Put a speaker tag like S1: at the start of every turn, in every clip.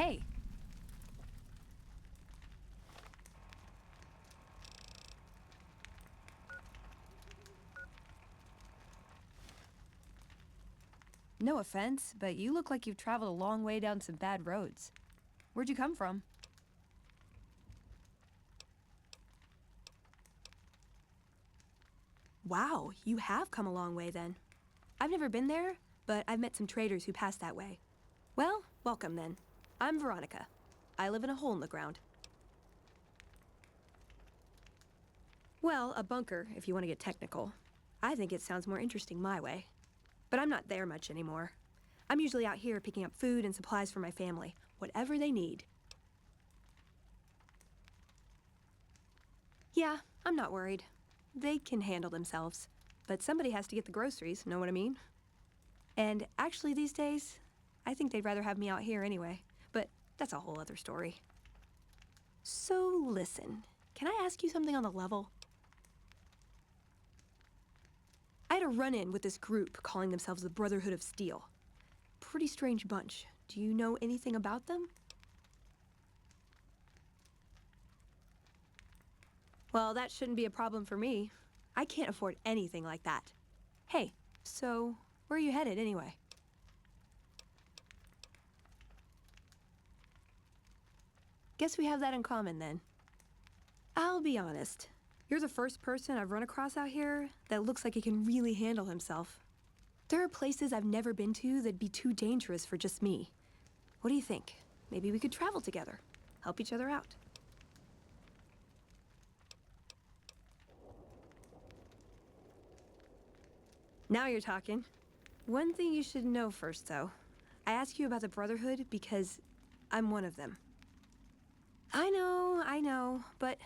S1: Hey! No offense, but you look like you've traveled a long way down some bad roads. Where'd you come from? Wow, you have come a long way then. I've never been there, but I've met some traders who pass that way. Well, welcome then. I'm Veronica. I live in a hole in the ground. Well, a bunker, if you want to get technical. I think it sounds more interesting my way. But I'm not there much anymore. I'm usually out here picking up food and supplies for my family, whatever they need. Yeah, I'm not worried. They can handle themselves. But somebody has to get the groceries, know what I mean? And actually these days, I think they'd rather have me out here anyway. But that's a whole other story. So listen, can I ask you something on the level? I had a run-in with this group calling themselves the Brotherhood of Steel. Pretty strange bunch. Do you know anything about them? Well, that shouldn't be a problem for me. I can't afford anything like that. Hey, so where are you headed anyway? Guess we have that in common then. I'll be honest. You're the first person I've run across out here that looks like he can really handle himself. There are places I've never been to that'd be too dangerous for just me. What do you think? Maybe we could travel together, help each other out. Now you're talking. One thing you should know first, though. I ask you about the Brotherhood because I'm one of them. I know, but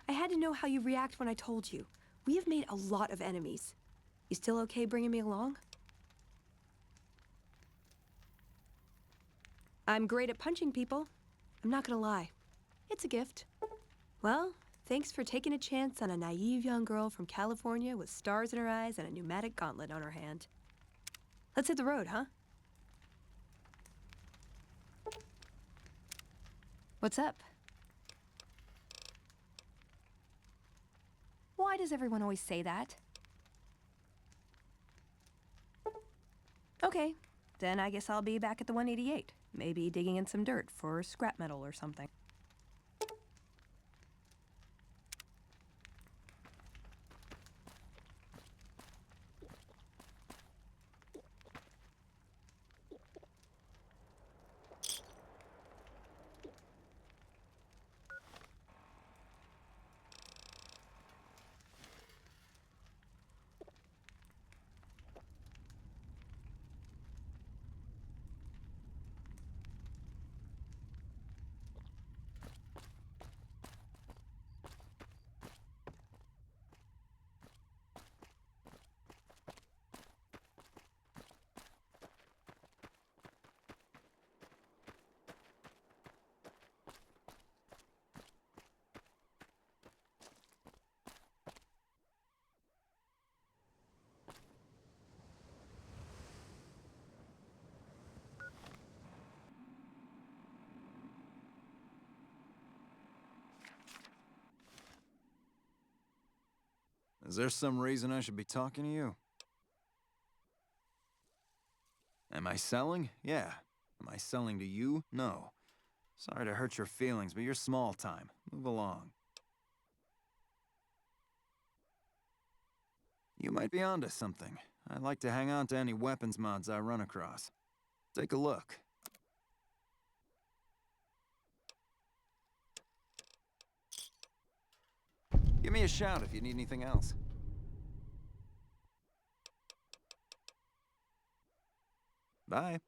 S1: I had to know how you react when I told you. We have made a lot of enemies. You still okay bringing me along? I'm great at punching people. I'm not gonna lie. It's a gift. Well, thanks for taking a chance on a naive young girl from California with stars in her eyes and a pneumatic gauntlet on her hand. Let's hit the road, huh? What's up? Why does everyone always say that? Okay, then I guess I'll be back at the 188. Maybe digging in some dirt for scrap metal or something.
S2: Is there some reason I should be talking to you? Am I selling? Yeah. Am I selling to you? No. Sorry to hurt your feelings, but you're small time. Move along. You might be onto something. I like to hang on to any weapons mods I run across. Take a look. Give me a shout if you need anything else. Bye.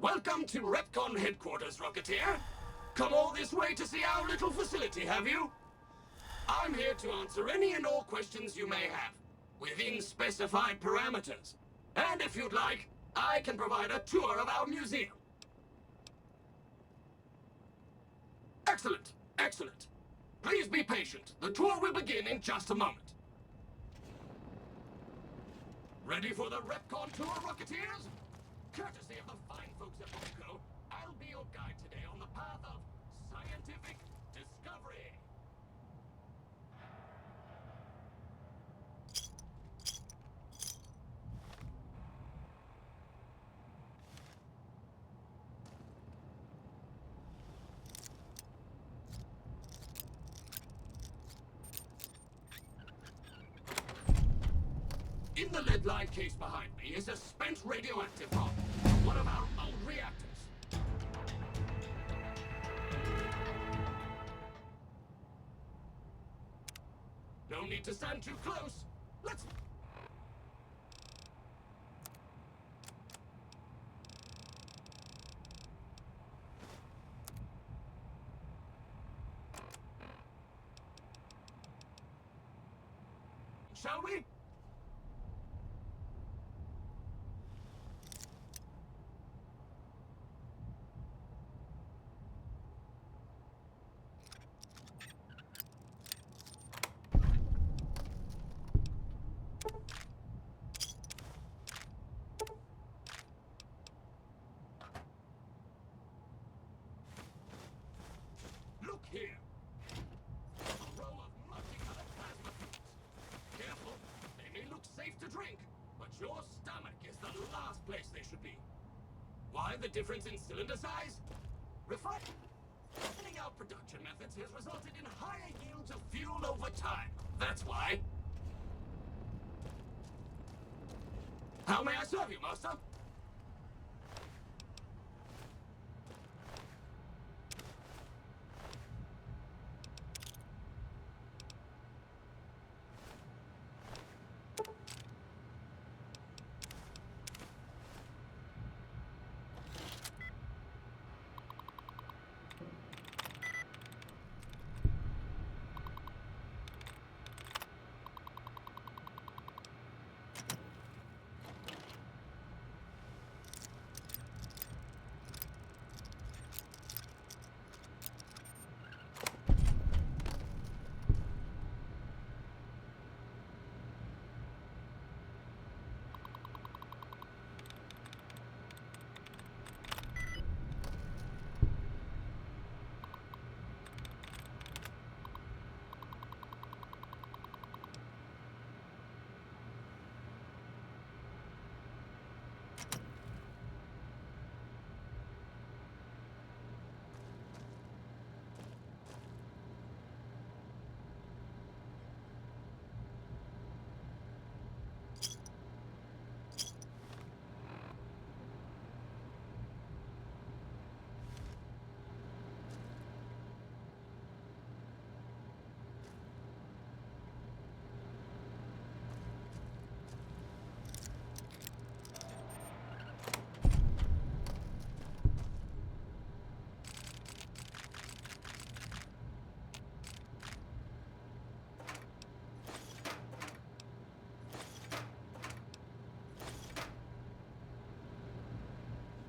S3: Welcome to Repcon headquarters, Rocketeer. Come all this way to see our little facility, have you? I'm here to answer any and all questions you may have, within specified parameters. And if you'd like, I can provide a tour of our museum. Excellent, excellent. Please be patient. The tour will begin in just a moment. Ready for the Repcon tour, Rocketeers? Courtesy of the fine folks at Monaco, I'll be your guide today on the path of scientific discovery. In the lead-lined case behind me is a spent radioactive bomb, one of our old reactors. No need to stand too close. Let's... Shall we? Look here. A row of multicolored plasma fields. Careful, they may look safe to drink, but your stomach is the last place they should be. Why the difference in cylinder size? Refining out production methods has resulted in higher yields of fuel over time. That's why. How may I serve you, Master?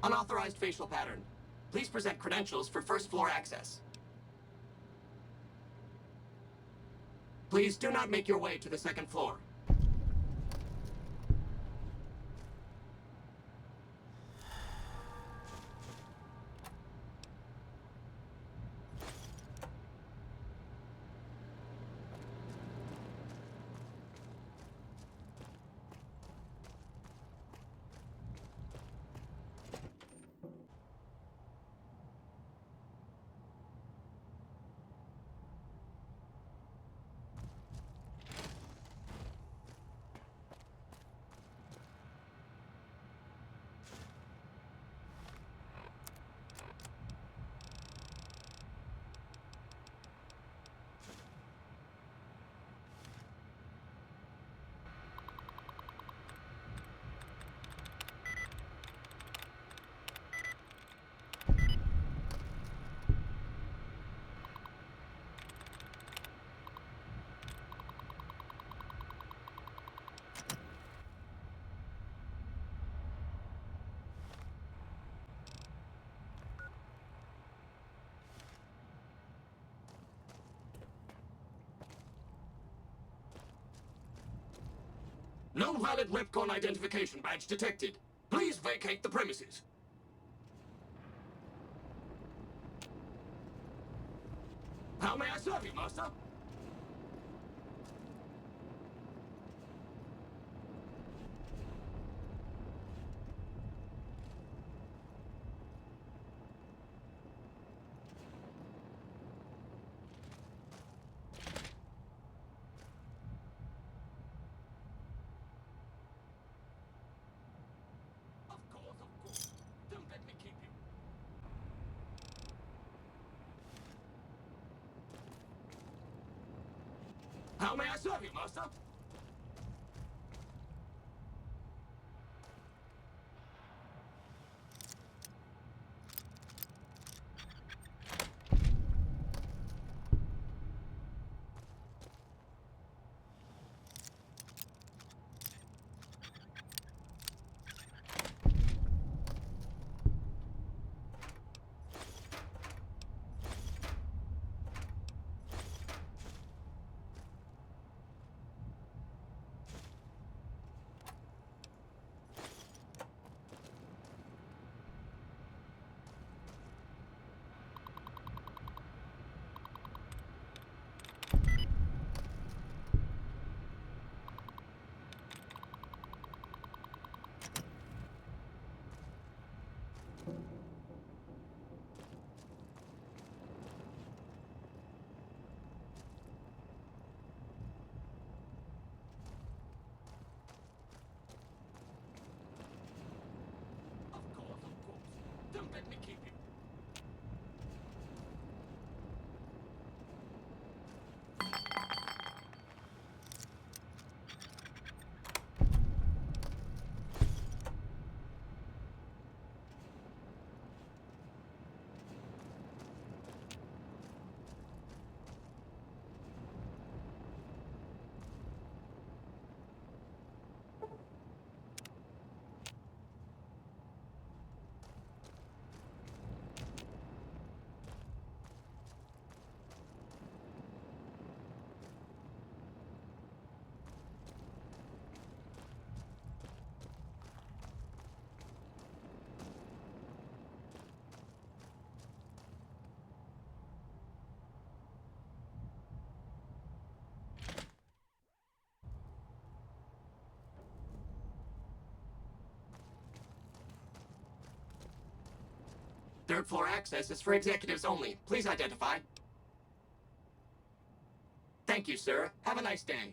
S3: Unauthorized facial pattern. Please present credentials for first floor access. Please do not make your way to the second floor. No valid Repcon identification badge detected. Please vacate the premises. How may I serve you, Master? Of course. Don't let me keep you. How may I serve you, Master? Of course. Don't let me keep you. Third floor access is for executives only. Please identify. Thank you, sir. Have a nice day.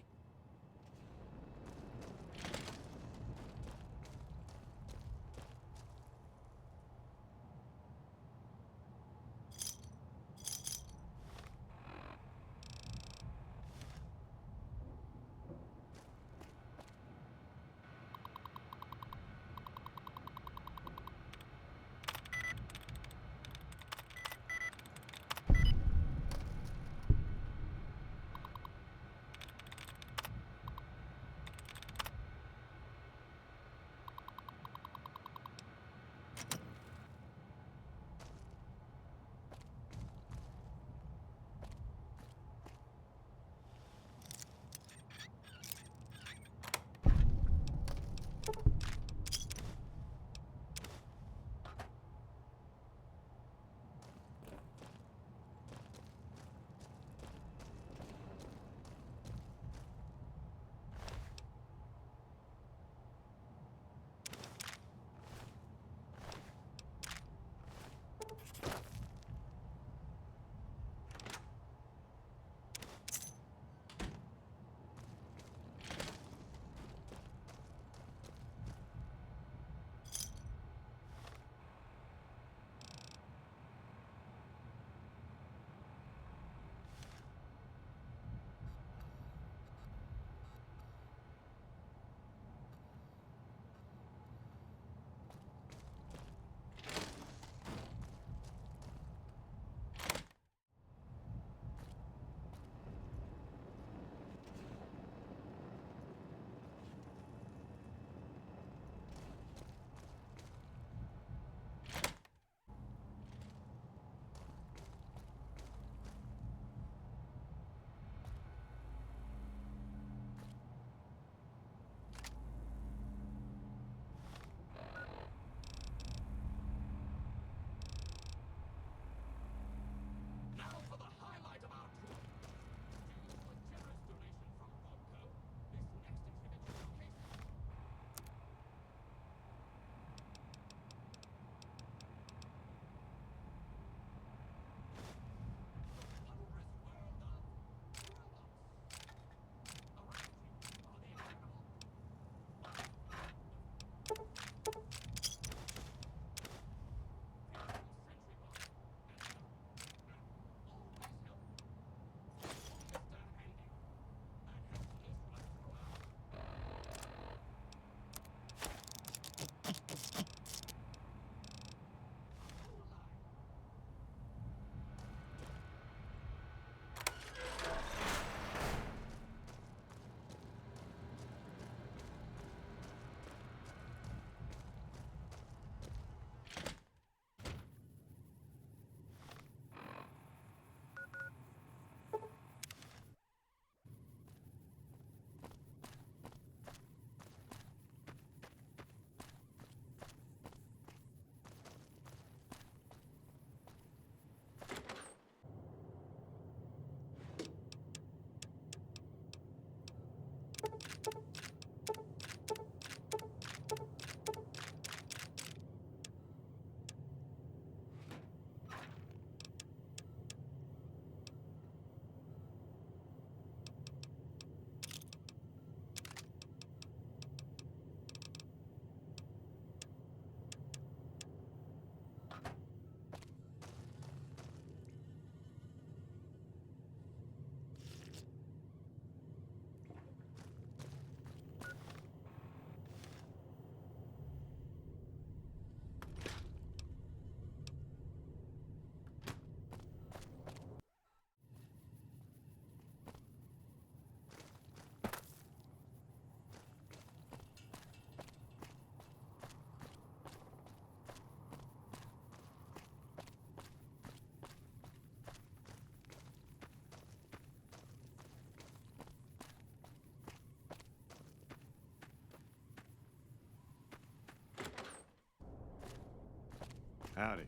S4: Howdy.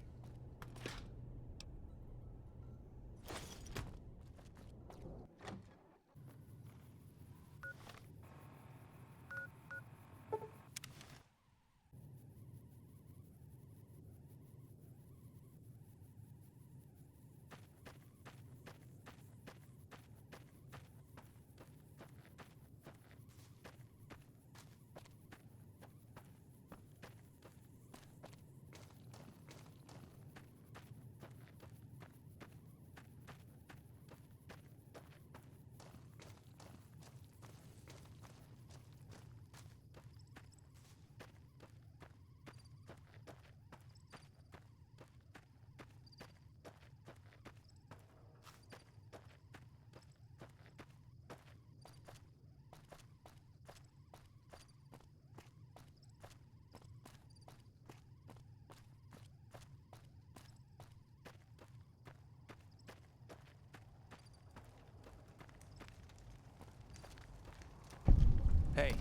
S2: Hey.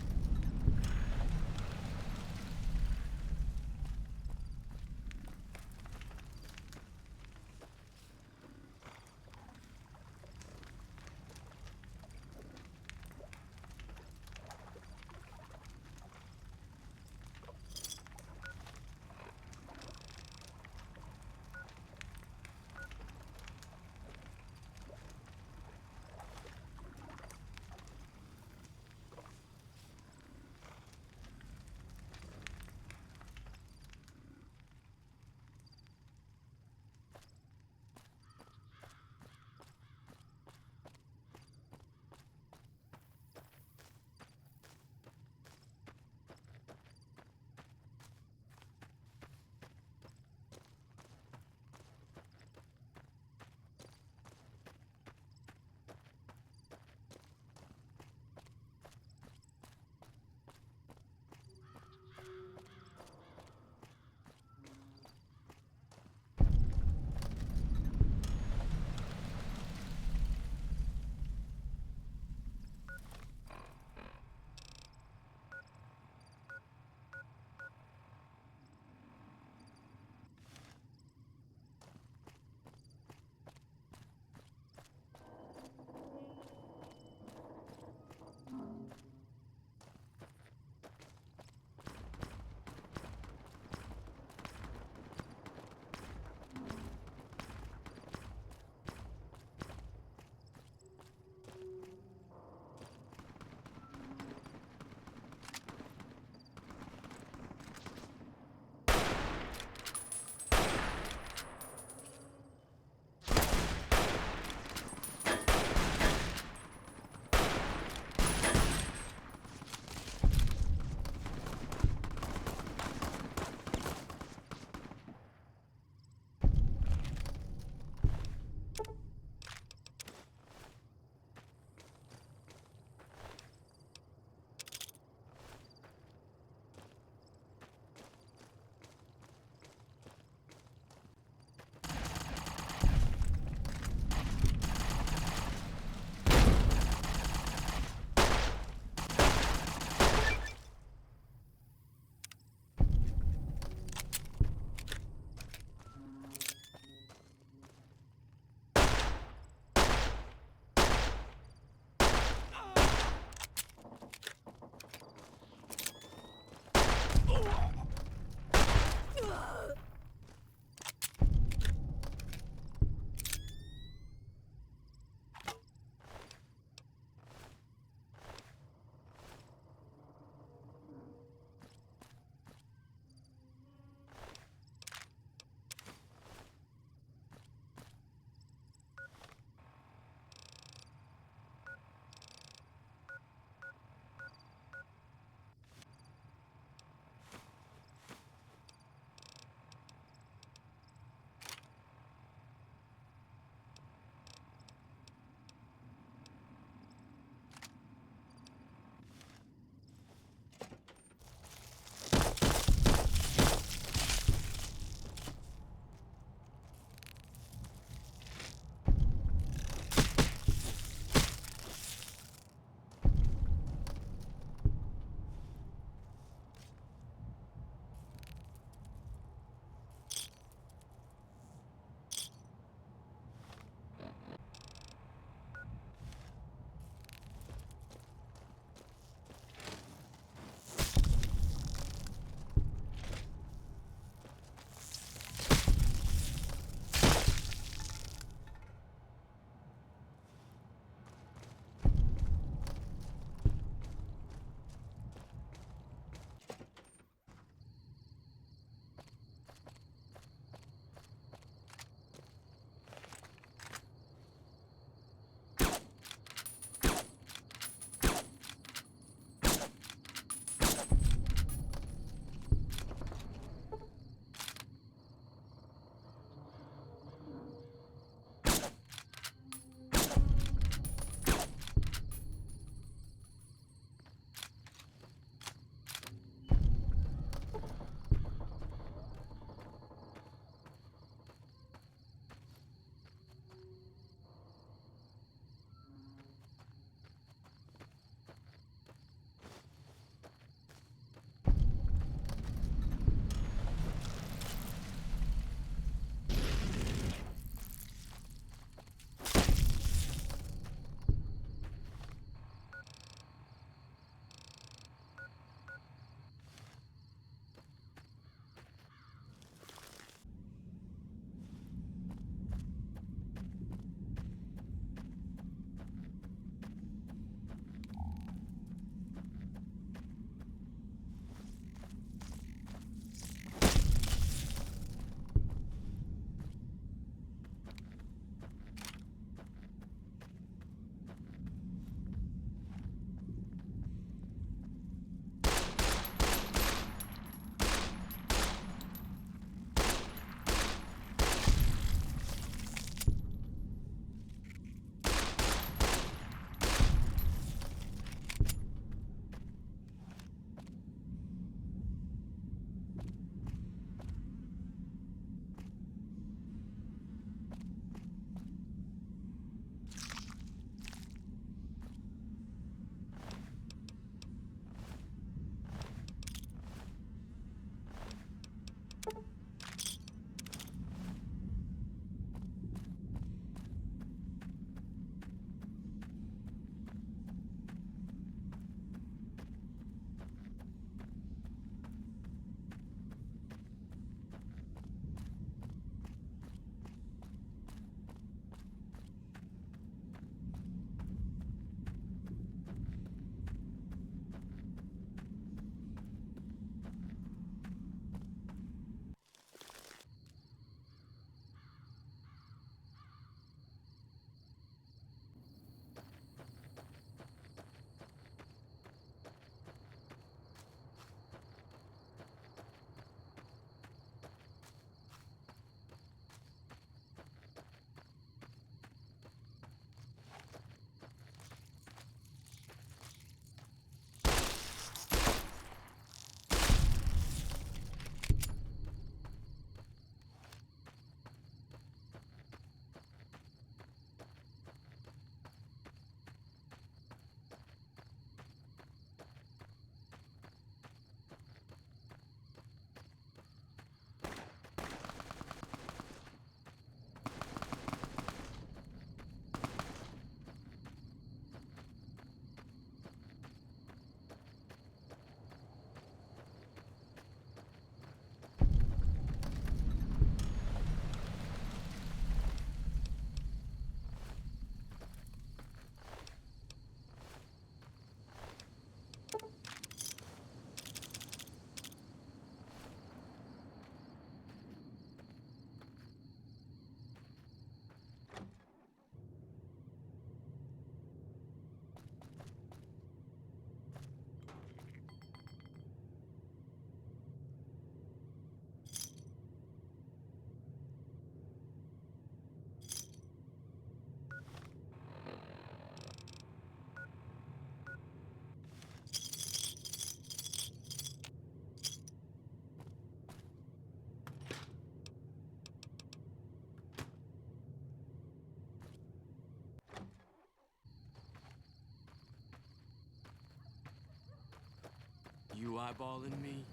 S4: eyeballing me?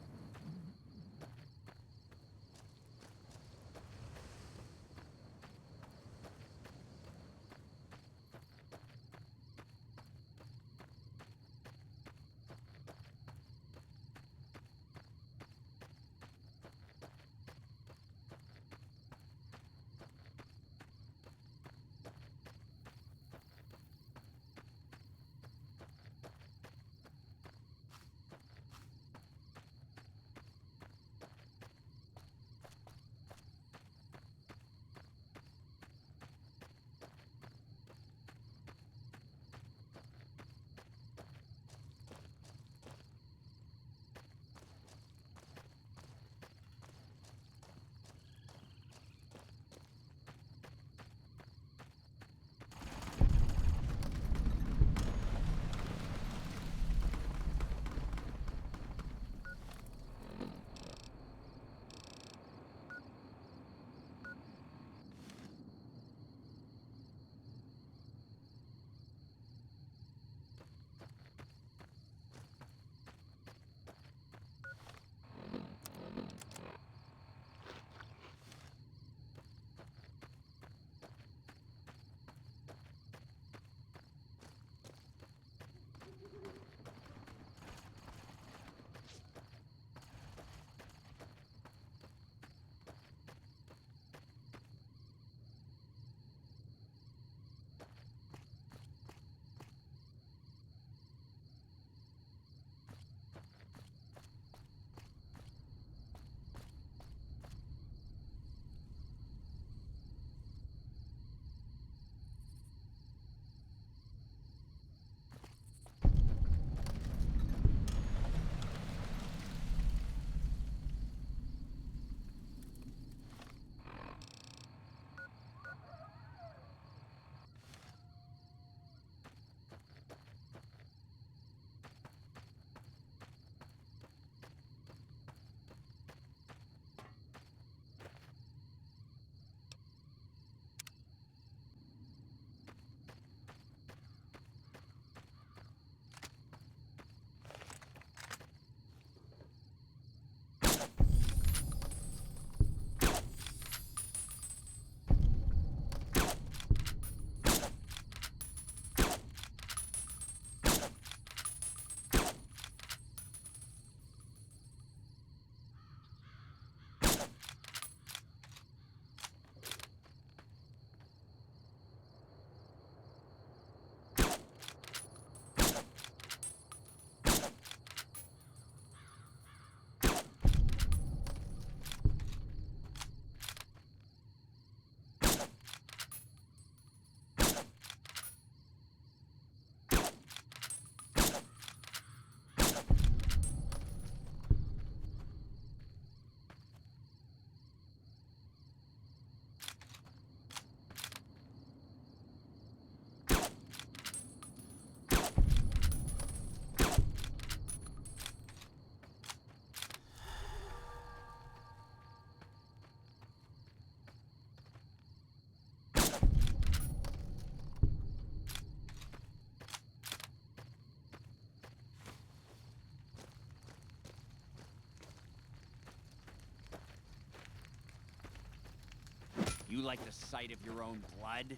S5: You like the sight of your own blood?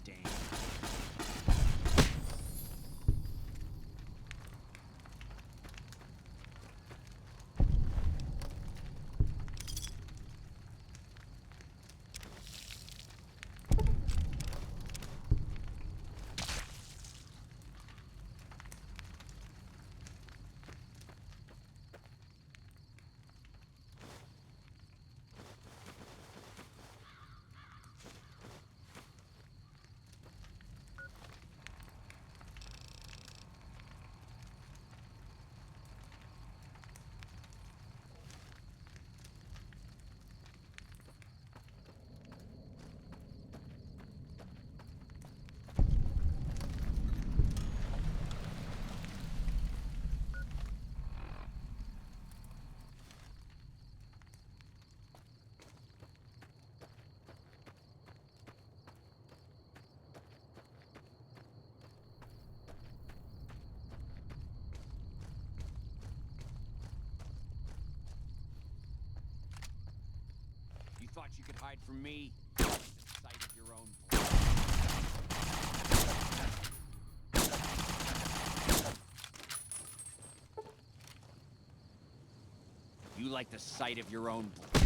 S5: damn. You thought you could hide from me? The sight of your own blood. You like the sight of your own blood.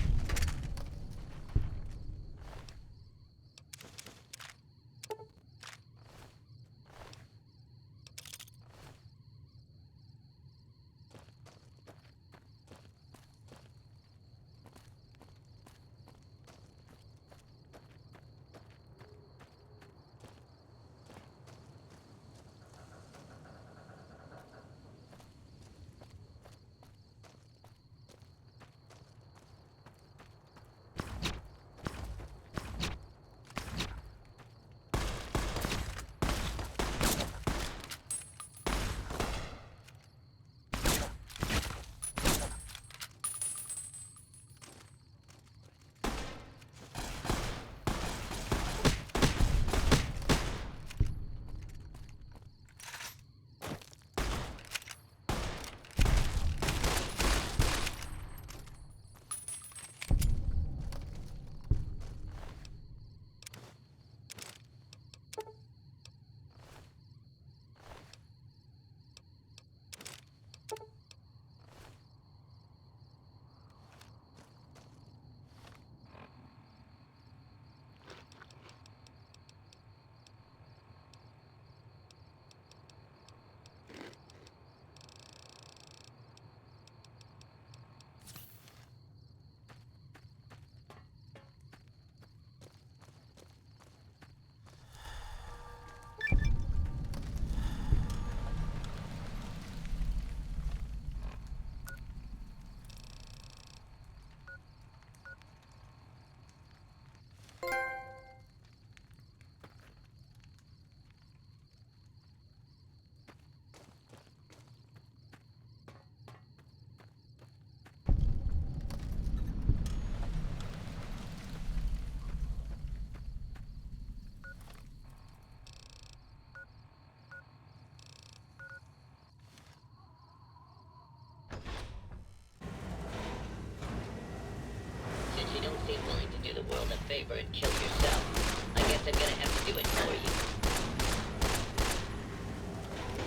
S4: seem willing to do the world a favor and kill yourself, I guess I'm gonna have to do it for you.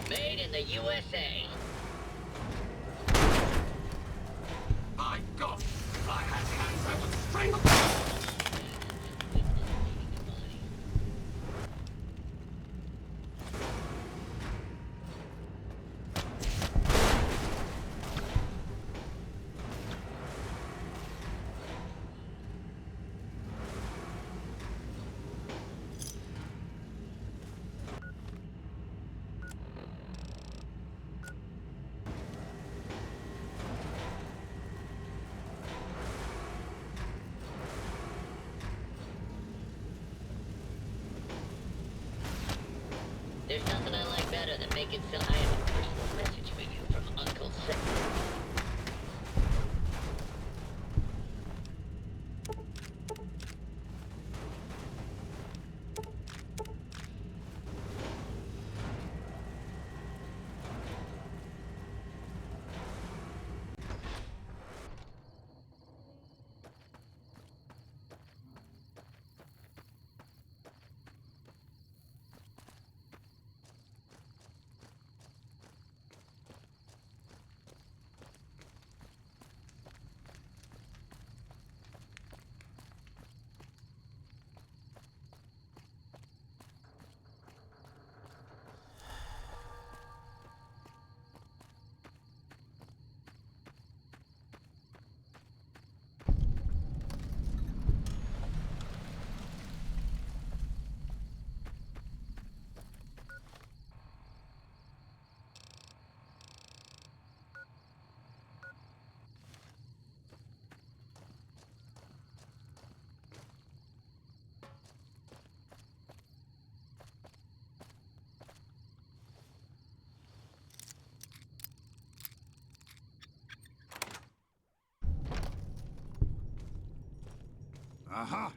S4: Made in the USA.
S3: My God! If I had hands, I would strangle.
S4: There's nothing I like better than making some. I have a personal message for you from Uncle Sam.
S6: Aha!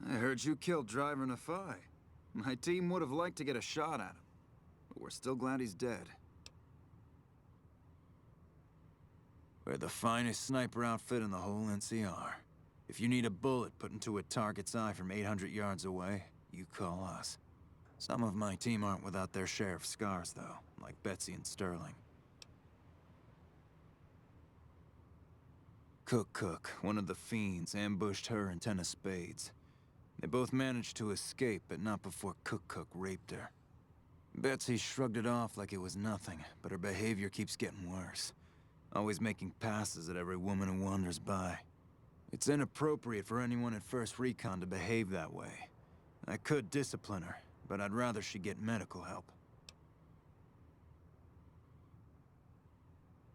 S2: I heard you killed driver Nephi. My team would have liked to get a shot at him, but we're still glad he's dead. We're the finest sniper outfit in the whole NCR. If you need a bullet put into a target's eye from 800 yards away, you call us. Some of my team aren't without their share of scars, though, like Betsy and Sterling. Cook, one of the Fiends, ambushed her and 10 of spades. They both managed to escape, but not before Cook raped her. Betsy shrugged it off like it was nothing, but her behavior keeps getting worse. Always making passes at every woman who wanders by. It's inappropriate for anyone at First Recon to behave that way. I could discipline her, but I'd rather she get medical help.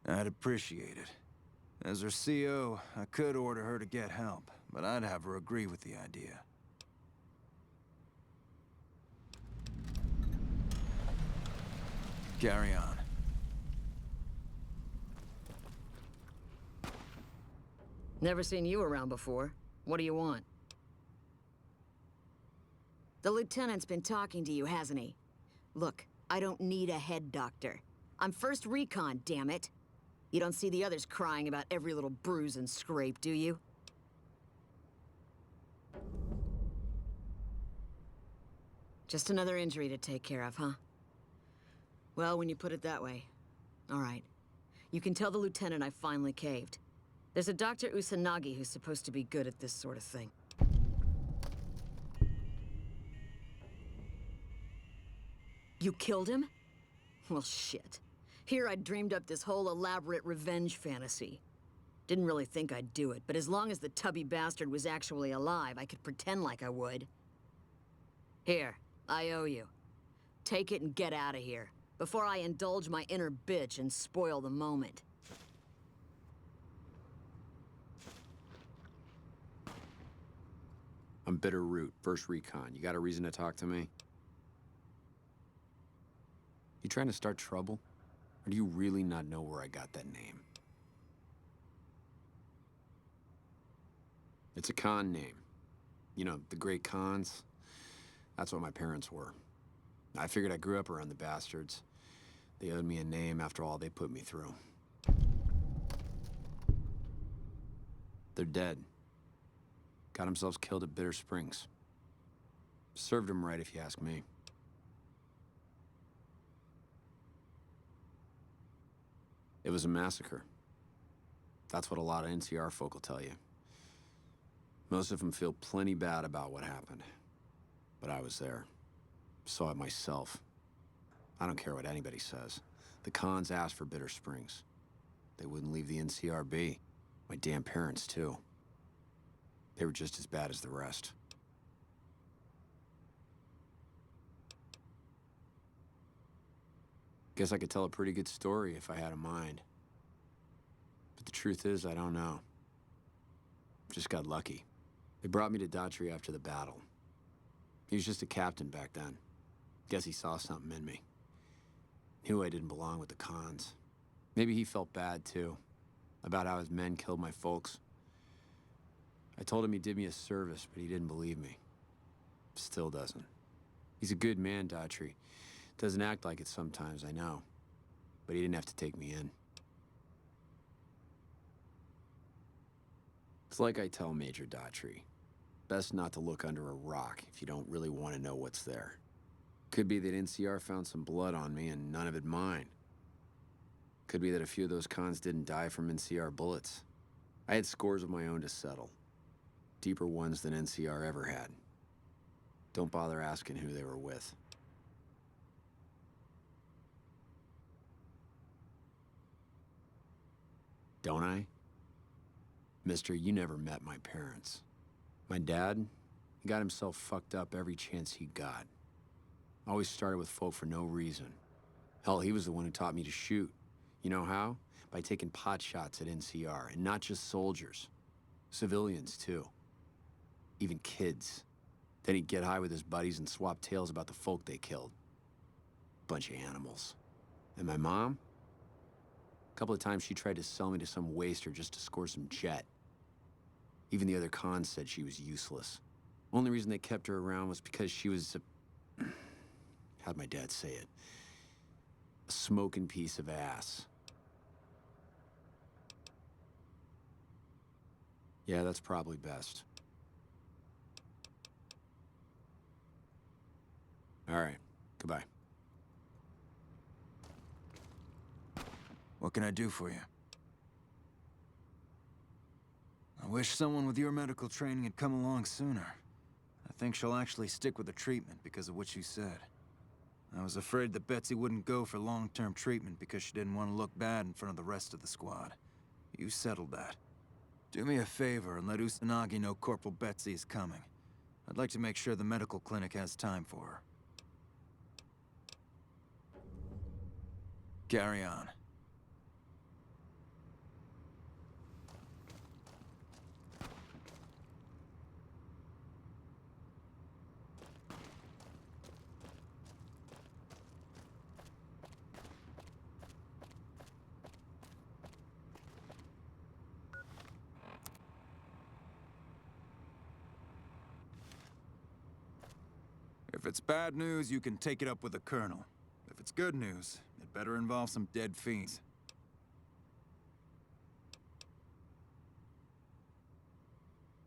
S2: I'd appreciate it. As her CO, I could order her to get help, but I'd have her agree with the idea. Carry on.
S7: Never seen you around before. What do you want? The lieutenant's been talking to you, hasn't he? Look, I don't need a head doctor. I'm First Recon, damn it. You don't see the others crying about every little bruise and scrape, do you? Just another injury to take care of, huh? Well, when you put it that way. All right. You can tell the lieutenant I finally caved. There's a Dr. Usanagi who's supposed to be good at this sort of thing. You killed him? Well, shit. Here I'd dreamed up this whole elaborate revenge fantasy. Didn't really think I'd do it, but as long as the tubby bastard was actually alive, I could pretend like I would. Here, I owe you. Take it and get out of here, before I indulge my inner bitch and spoil the moment.
S6: I'm Bitter Root, First Recon. You got a reason to talk to me? You trying to start trouble? Or do you really not know where I got that name? It's a con name. You know, the great cons. That's what my parents were. I figured I grew up around the bastards. They owed me a name after all they put me through. They're dead. Got themselves killed at Bitter Springs. Served them right, if you ask me. It was a massacre. That's what a lot of NCR folk will tell you. Most of them feel plenty bad about what happened. But I was there. Saw it myself. I don't care what anybody says. The cons asked for Bitter Springs. They wouldn't leave the NCR be. My damn parents, too. They were just as bad as the rest. Guess I could tell a pretty good story if I had a mind. But the truth is, I don't know. Just got lucky. They brought me to Daughtry after the battle. He was just a captain back then. Guess he saw something in me. Knew I didn't belong with the cons. Maybe he felt bad, too, about how his men killed my folks. I told him he did me a service, but he didn't believe me. Still doesn't. He's a good man, Daughtry. Doesn't act like it sometimes, I know. But he didn't have to take me in. It's like I tell Major Daughtry. Best not to look under a rock if you don't really want to know what's there. Could be that NCR found some blood on me and none of it mine. Could be that a few of those cons didn't die from NCR bullets. I had scores of my own to settle. Deeper ones than NCR ever had. Don't bother asking who they were with. Don't I? Mister, you never met my parents. My dad, he got himself fucked up every chance he got. Always started with folk for no reason. Hell, he was the one who taught me to shoot. You know how? By taking pot shots at NCR, and not just soldiers. Civilians, too. Even kids. Then he'd get high with his buddies and swap tales about the folk they killed. Bunch of animals. And my mom? A couple of times she tried to sell me to some waster just to score some jet. Even the other cons said she was useless. Only reason they kept her around was because she was a... how'd my dad say it? A smoking piece of ass. Yeah, that's probably best. All right, goodbye.
S2: What can I do for you? I wish someone with your medical training had come along sooner. I think she'll actually stick with the treatment because of what you said. I was afraid that Betsy wouldn't go for long-term treatment because she didn't want to look bad in front of the rest of the squad. You settled that. Do me a favor and let Usanagi know Corporal Betsy is coming. I'd like to make sure the medical clinic has time for her. Carry on. If it's bad news, you can take it up with the Colonel. If it's good news, it better involve some dead fiends.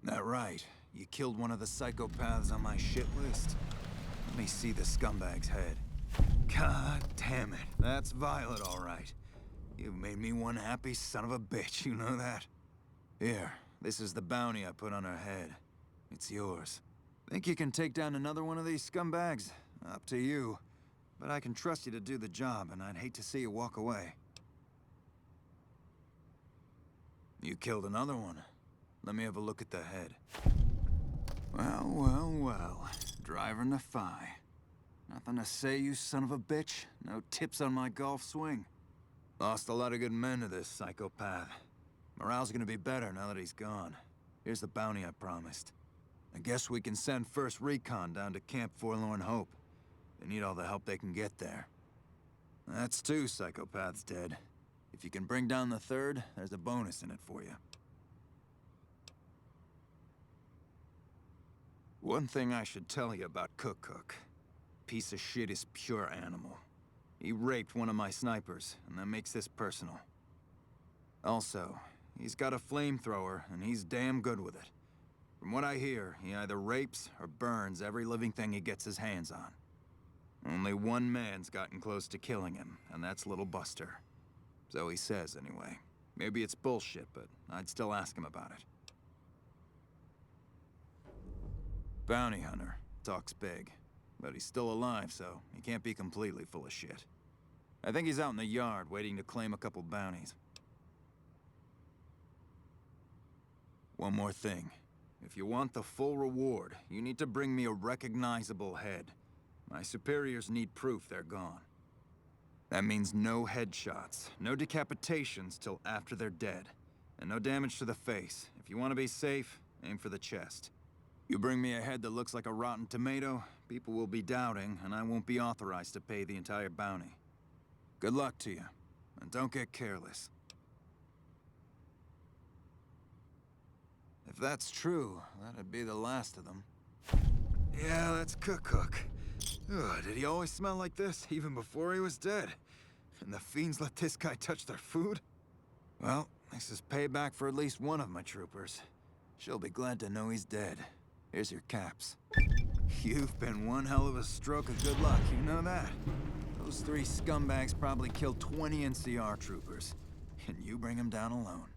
S2: That right. You killed one of the psychopaths on my shit list. Let me see the scumbag's head. God damn it. That's Violet, all right. You've made me one happy son of a bitch, you know that? Here, this is the bounty I put on her head. It's yours. Think you can take down another one of these scumbags? Up to you. But I can trust you to do the job, and I'd hate to see you walk away. You killed another one. Let me have a look at the head. Well, well, well. Driver Nephi. Nothing to say, you son of a bitch? No tips on my golf swing? Lost a lot of good men to this psychopath. Morale's gonna be better now that he's gone. Here's the bounty I promised. I guess we can send first recon down to Camp Forlorn Hope. They need all the help they can get there. That's 2 psychopaths dead. If you can bring down the 3rd, there's a bonus in it for you. One thing I should tell you about Cook. Piece of shit is pure animal. He raped one of my snipers, and that makes this personal. Also, he's got a flamethrower, and he's damn good with it. From what I hear, he either rapes or burns every living thing he gets his hands on. Only one man's gotten close to killing him, and that's Little Buster. So he says, anyway. Maybe it's bullshit, but I'd still ask him about it. Bounty hunter. Talks big. But he's still alive, so he can't be completely full of shit. I think he's out in the yard, waiting to claim a couple bounties. One more thing. If you want the full reward, you need to bring me a recognizable head. My superiors need proof they're gone. That means no headshots, no decapitations till after they're dead, and no damage to the face. If you want to be safe, aim for the chest. You bring me a head that looks like a rotten tomato, people will be doubting, and I won't be authorized to pay the entire bounty. Good luck to you, and don't get careless. If that's true, that'd be the last of them. Yeah, that's Cook. Ugh, did he always smell like this, even before he was dead? And the Fiends let this guy touch their food? Well, this is payback for at least one of my troopers. She'll be glad to know he's dead. Here's your caps. You've been one hell of a stroke of good luck, you know that? Those 3 scumbags probably killed 20 NCR troopers. And you bring them down alone.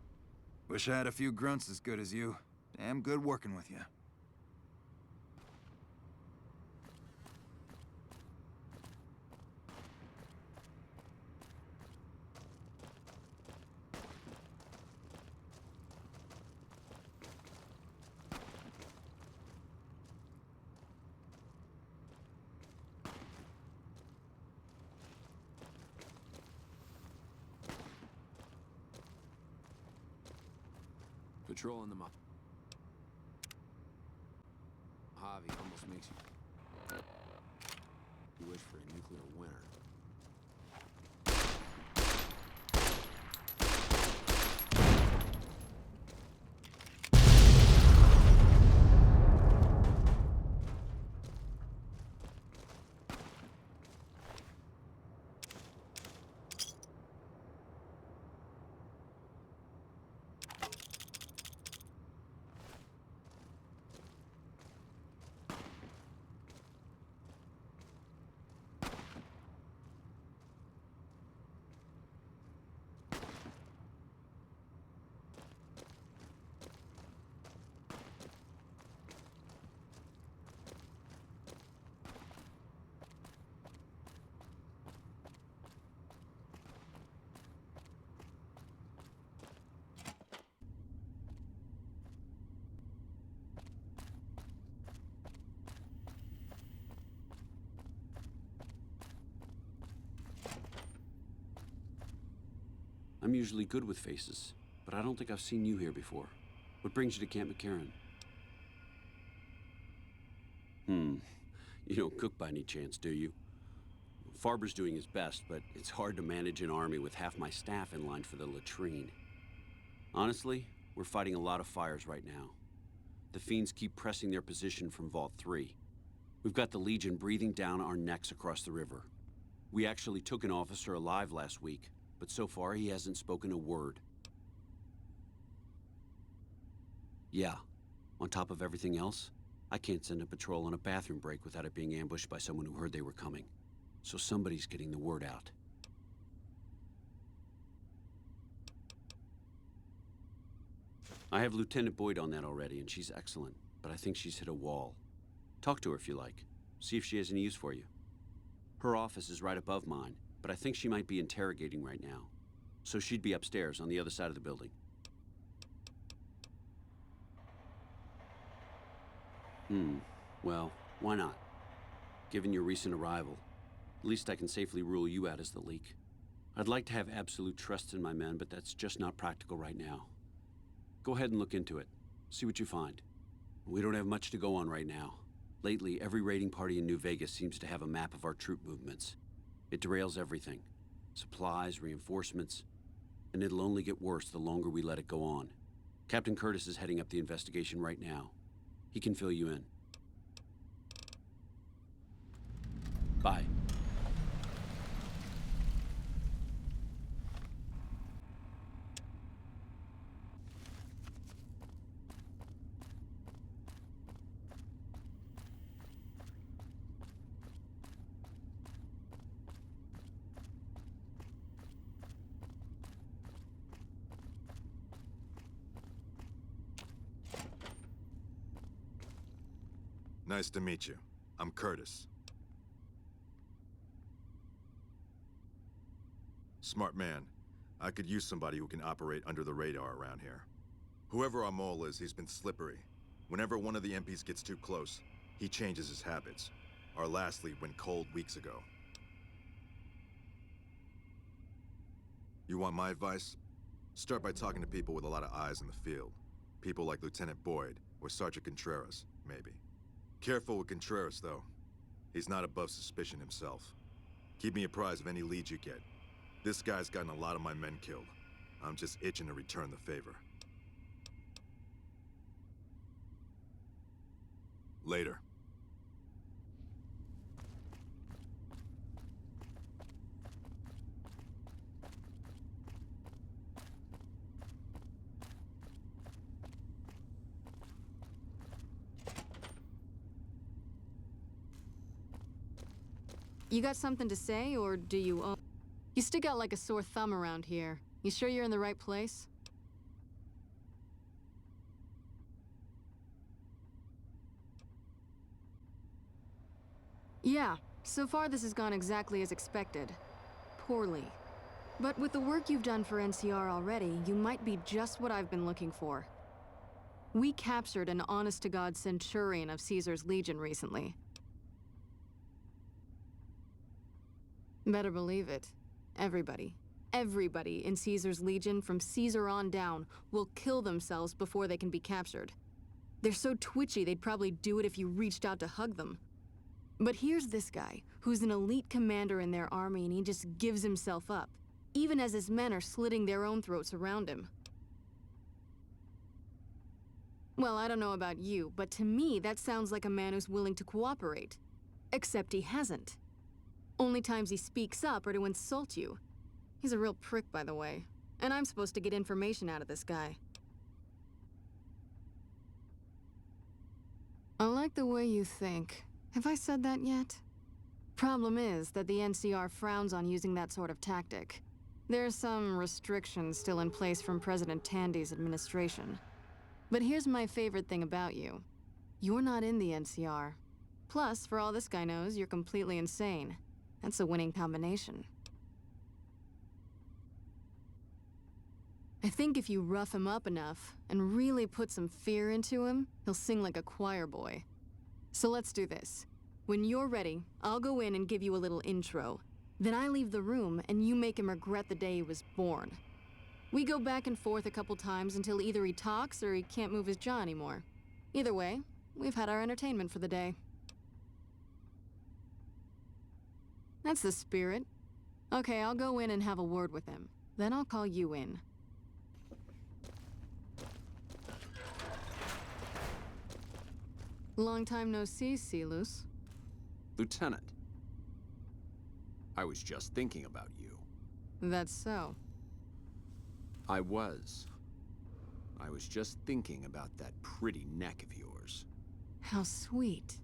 S2: Wish I had a few grunts as good as you. Damn good working with you.
S6: Patrolling the Mojave almost makes you wish for a nuclear winter.
S8: I'm usually good with faces, but I don't think I've seen you here before. What brings you to Camp McCarran? You don't cook by any chance, do you? Farber's doing his best, but it's hard to manage an army with half my staff in line for the latrine. Honestly, we're fighting a lot of fires right now. The Fiends keep pressing their position from Vault 3. We've got the Legion breathing down our necks across the river. We actually took an officer alive last week, but so far he hasn't spoken a word. Yeah, on top of everything else, I can't send a patrol on a bathroom break without it being ambushed by someone who heard they were coming. So somebody's getting the word out. I have Lieutenant Boyd on that already, and she's excellent, but I think she's hit a wall. Talk to her if you like. See if she has any use for you. Her office is right above mine, but I think she might be interrogating right now. So she'd be upstairs on the other side of the building. Well, why not? Given your recent arrival, at least I can safely rule you out as the leak. I'd like to have absolute trust in my men, but that's just not practical right now. Go ahead and look into it. See what you find. We don't have much to go on right now. Lately, every raiding party in New Vegas seems to have a map of our troop movements. It derails everything. Supplies, reinforcements, and it'll only get worse the longer we let it go on. Captain Curtis is heading up the investigation right now. He can fill you in. Bye.
S9: Nice to meet you. I'm Curtis. Smart man. I could use somebody who can operate under the radar around here. Whoever our mole is, he's been slippery. Whenever one of the MPs gets too close, he changes his habits. Our last lead went cold weeks ago. You want my advice? Start by talking to people with a lot of eyes in the field. People like Lieutenant Boyd, or Sergeant Contreras, maybe. Careful with Contreras, though. He's not above suspicion himself. Keep me apprised of any leads you get. This guy's gotten a lot of my men killed. I'm just itching to return the favor. Later.
S10: You got something to say, or do you own? You stick out like a sore thumb around here. You sure you're in the right place? Yeah, so far this has gone exactly as expected. Poorly. But with the work you've done for NCR already, you might be just what I've been looking for. We captured an honest-to-God centurion of Caesar's Legion recently. Better believe it. Everybody in Caesar's Legion from Caesar on down will kill themselves before they can be captured. They're so twitchy they'd probably do it if you reached out to hug them. But here's this guy, who's an elite commander in their army, and he just gives himself up, even as his men are slitting their own throats around him. Well, I don't know about you, but to me that sounds like a man who's willing to cooperate. Except he hasn't. Only times he speaks up are to insult you. He's a real prick, by the way. And I'm supposed to get information out of this guy. I like the way you think. Have I said that yet? Problem is that the NCR frowns on using that sort of tactic. There's some restrictions still in place from President Tandy's administration. But here's my favorite thing about you. You're not in the NCR. Plus, for all this guy knows, you're completely insane. That's a winning combination. I think if you rough him up enough and really put some fear into him, he'll sing like a choir boy. So let's do this. When you're ready, I'll go in and give you a little intro. Then I leave the room and you make him regret the day he was born. We go back and forth a couple times until either he talks or he can't move his jaw anymore. Either way, we've had our entertainment for the day. That's the spirit. Okay, I'll go in and have a word with him. Then I'll call you in. Long time no see, Silus.
S6: Lieutenant. I was just thinking about you.
S10: That's so.
S6: I was just thinking about that pretty neck of yours.
S10: How sweet.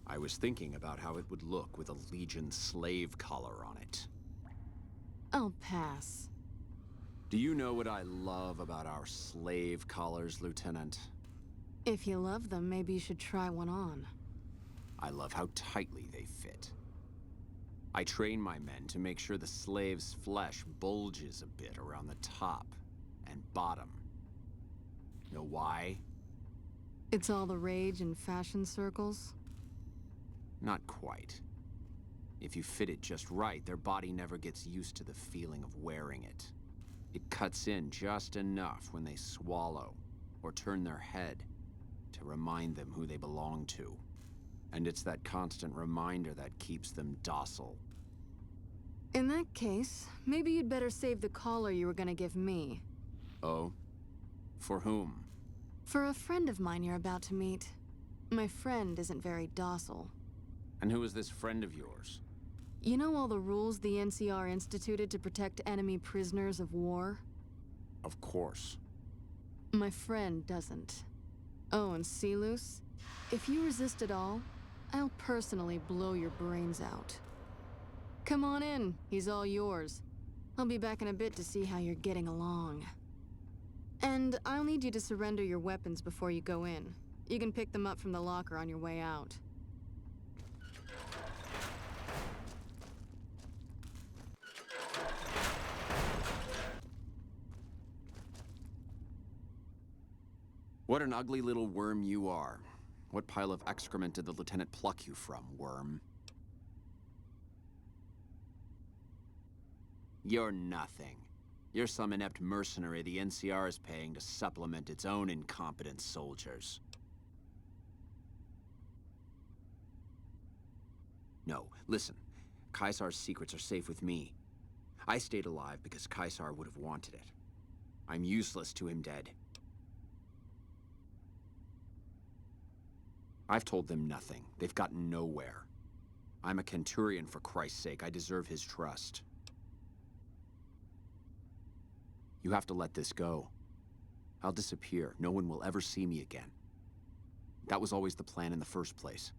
S6: I was thinking about how it would look with a Legion slave collar on it.
S10: I'll pass.
S6: Do you know what I love about our slave collars, Lieutenant?
S10: If you love them, maybe you should try one on.
S6: I love how tightly they fit. I train my men to make sure the slave's flesh bulges a bit around the top and bottom. Know why?
S10: It's all the rage in fashion circles?
S6: Not quite. If you fit it just right, their body never gets used to the feeling of wearing it. It cuts in just enough when they swallow or turn their head to remind them who they belong to. And it's that constant reminder that keeps them docile.
S10: In that case, maybe you'd better save the collar you were gonna give me.
S6: Oh? For whom?
S10: For a friend of mine you're about to meet. My friend isn't very docile.
S6: And who is this friend of yours?
S10: You know all the rules the NCR instituted to protect enemy prisoners of war?
S6: Of course.
S10: My friend doesn't. Oh, and Silus, if you resist at all, I'll personally blow your brains out. Come on in, he's all yours. I'll be back in a bit to see how you're getting along. And I'll need you to surrender your weapons before you go in. You can pick them up from the locker on your way out.
S6: What an ugly little worm you are. What pile of excrement did the lieutenant pluck you from, worm? You're nothing. You're some inept mercenary the NCR is paying to supplement its own incompetent soldiers. No, listen. Caesar's secrets are safe with me. I stayed alive because Caesar would have wanted it. I'm useless to him dead. I've told them nothing. They've gotten nowhere. I'm a Centurion, for Christ's sake. I deserve his trust. You have to let this go. I'll disappear. No one will ever see me again. That was always the plan in the first place.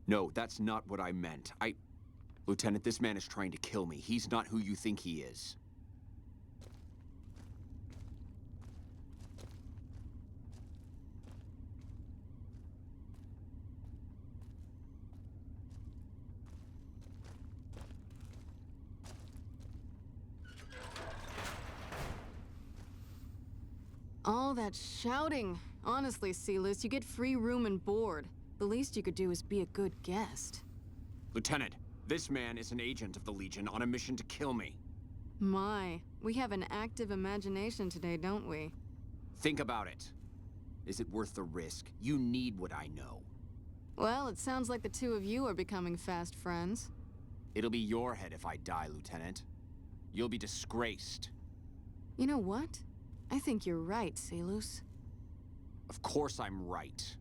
S6: No, that's not what I meant. Lieutenant, this man is trying to kill me. He's not who you think he is.
S10: All that shouting. Honestly, Silas, you get free room and board. The least you could do is be a good guest.
S6: Lieutenant, this man is an agent of the Legion on a mission to kill me.
S10: My, we have an active imagination today, don't we?
S6: Think about it. Is it worth the risk? You need what I know.
S10: Well, it sounds like the two of you are becoming fast friends.
S6: It'll be your head if I die, Lieutenant. You'll be disgraced.
S10: You know what? I think you're right, Silas.
S6: Of course I'm right.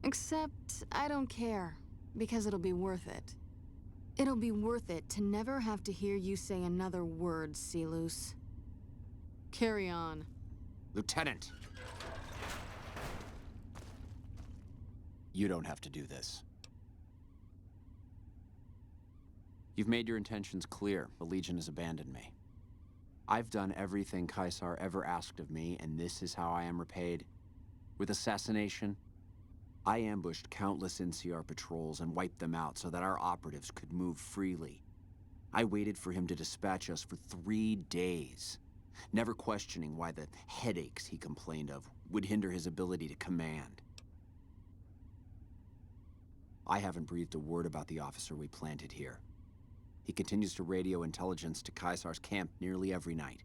S10: Except, I don't care, because it'll be worth it. It'll be worth it to never have to hear you say another word, Silas. Carry on.
S6: Lieutenant! You don't have to do this. You've made your intentions clear. The Legion has abandoned me. I've done everything Caesar ever asked of me, and this is how I am repaid. With assassination, I ambushed countless NCR patrols and wiped them out so that our operatives could move freely. I waited for him to dispatch us for 3 days, never questioning why the headaches he complained of would hinder his ability to command. I haven't breathed a word about the officer we planted here. He continues to radio intelligence to Caesar's camp nearly every night.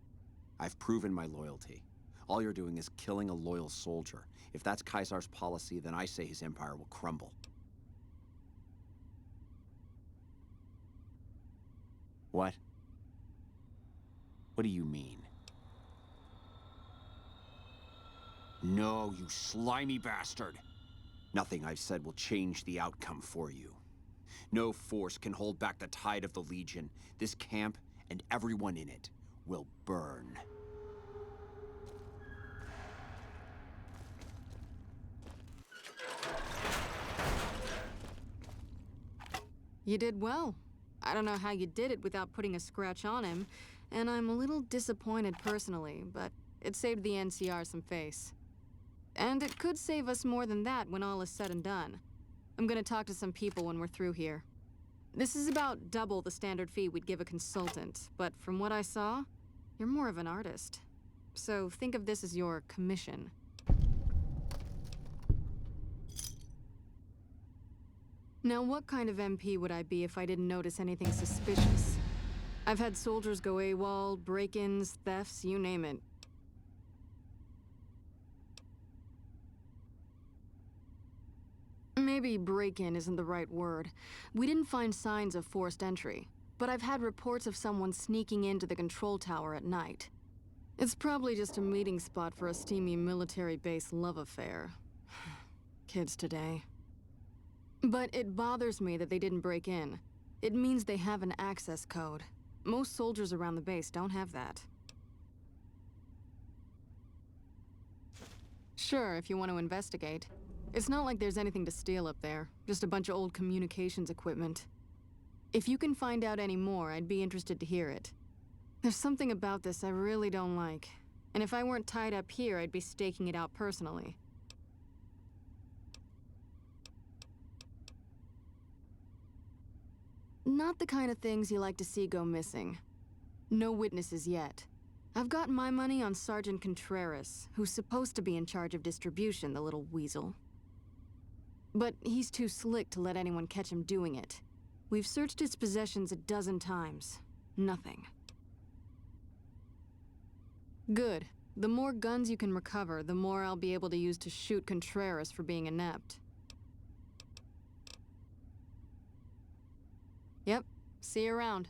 S6: I've proven my loyalty. All you're doing is killing a loyal soldier. If that's Caesar's policy, then I say his empire will crumble. What? What do you mean? No, you slimy bastard! Nothing I've said will change the outcome for you. No force can hold back the tide of the Legion. This camp and everyone in it will burn.
S10: You did well. I don't know how you did it without putting a scratch on him, and I'm a little disappointed personally, but it saved the NCR some face. And it could save us more than that when all is said and done. I'm gonna talk to some people when we're through here. This is about double the standard fee we'd give a consultant, but from what I saw, you're more of an artist. So think of this as your commission. Now, what kind of MP would I be if I didn't notice anything suspicious? I've had soldiers go AWOL, break-ins, thefts, you name it. Maybe break-in isn't the right word. We didn't find signs of forced entry, but I've had reports of someone sneaking into the control tower at night. It's probably just a meeting spot for a steamy military base love affair. Kids today. But it bothers me that they didn't break in. It means they have an access code. Most soldiers around the base don't have that. Sure, if you want to investigate. It's not like there's anything to steal up there, just a bunch of old communications equipment. If you can find out any more, I'd be interested to hear it. There's something about this I really don't like. And if I weren't tied up here, I'd be staking it out personally. Not the kind of things you like to see go missing. No witnesses yet. I've got my money on Sergeant Contreras, who's supposed to be in charge of distribution, the little weasel. But he's too slick to let anyone catch him doing it. We've searched his possessions a dozen times. Nothing. Good. The more guns you can recover, the more I'll be able to use to shoot Contreras for being inept. Yep. See you around.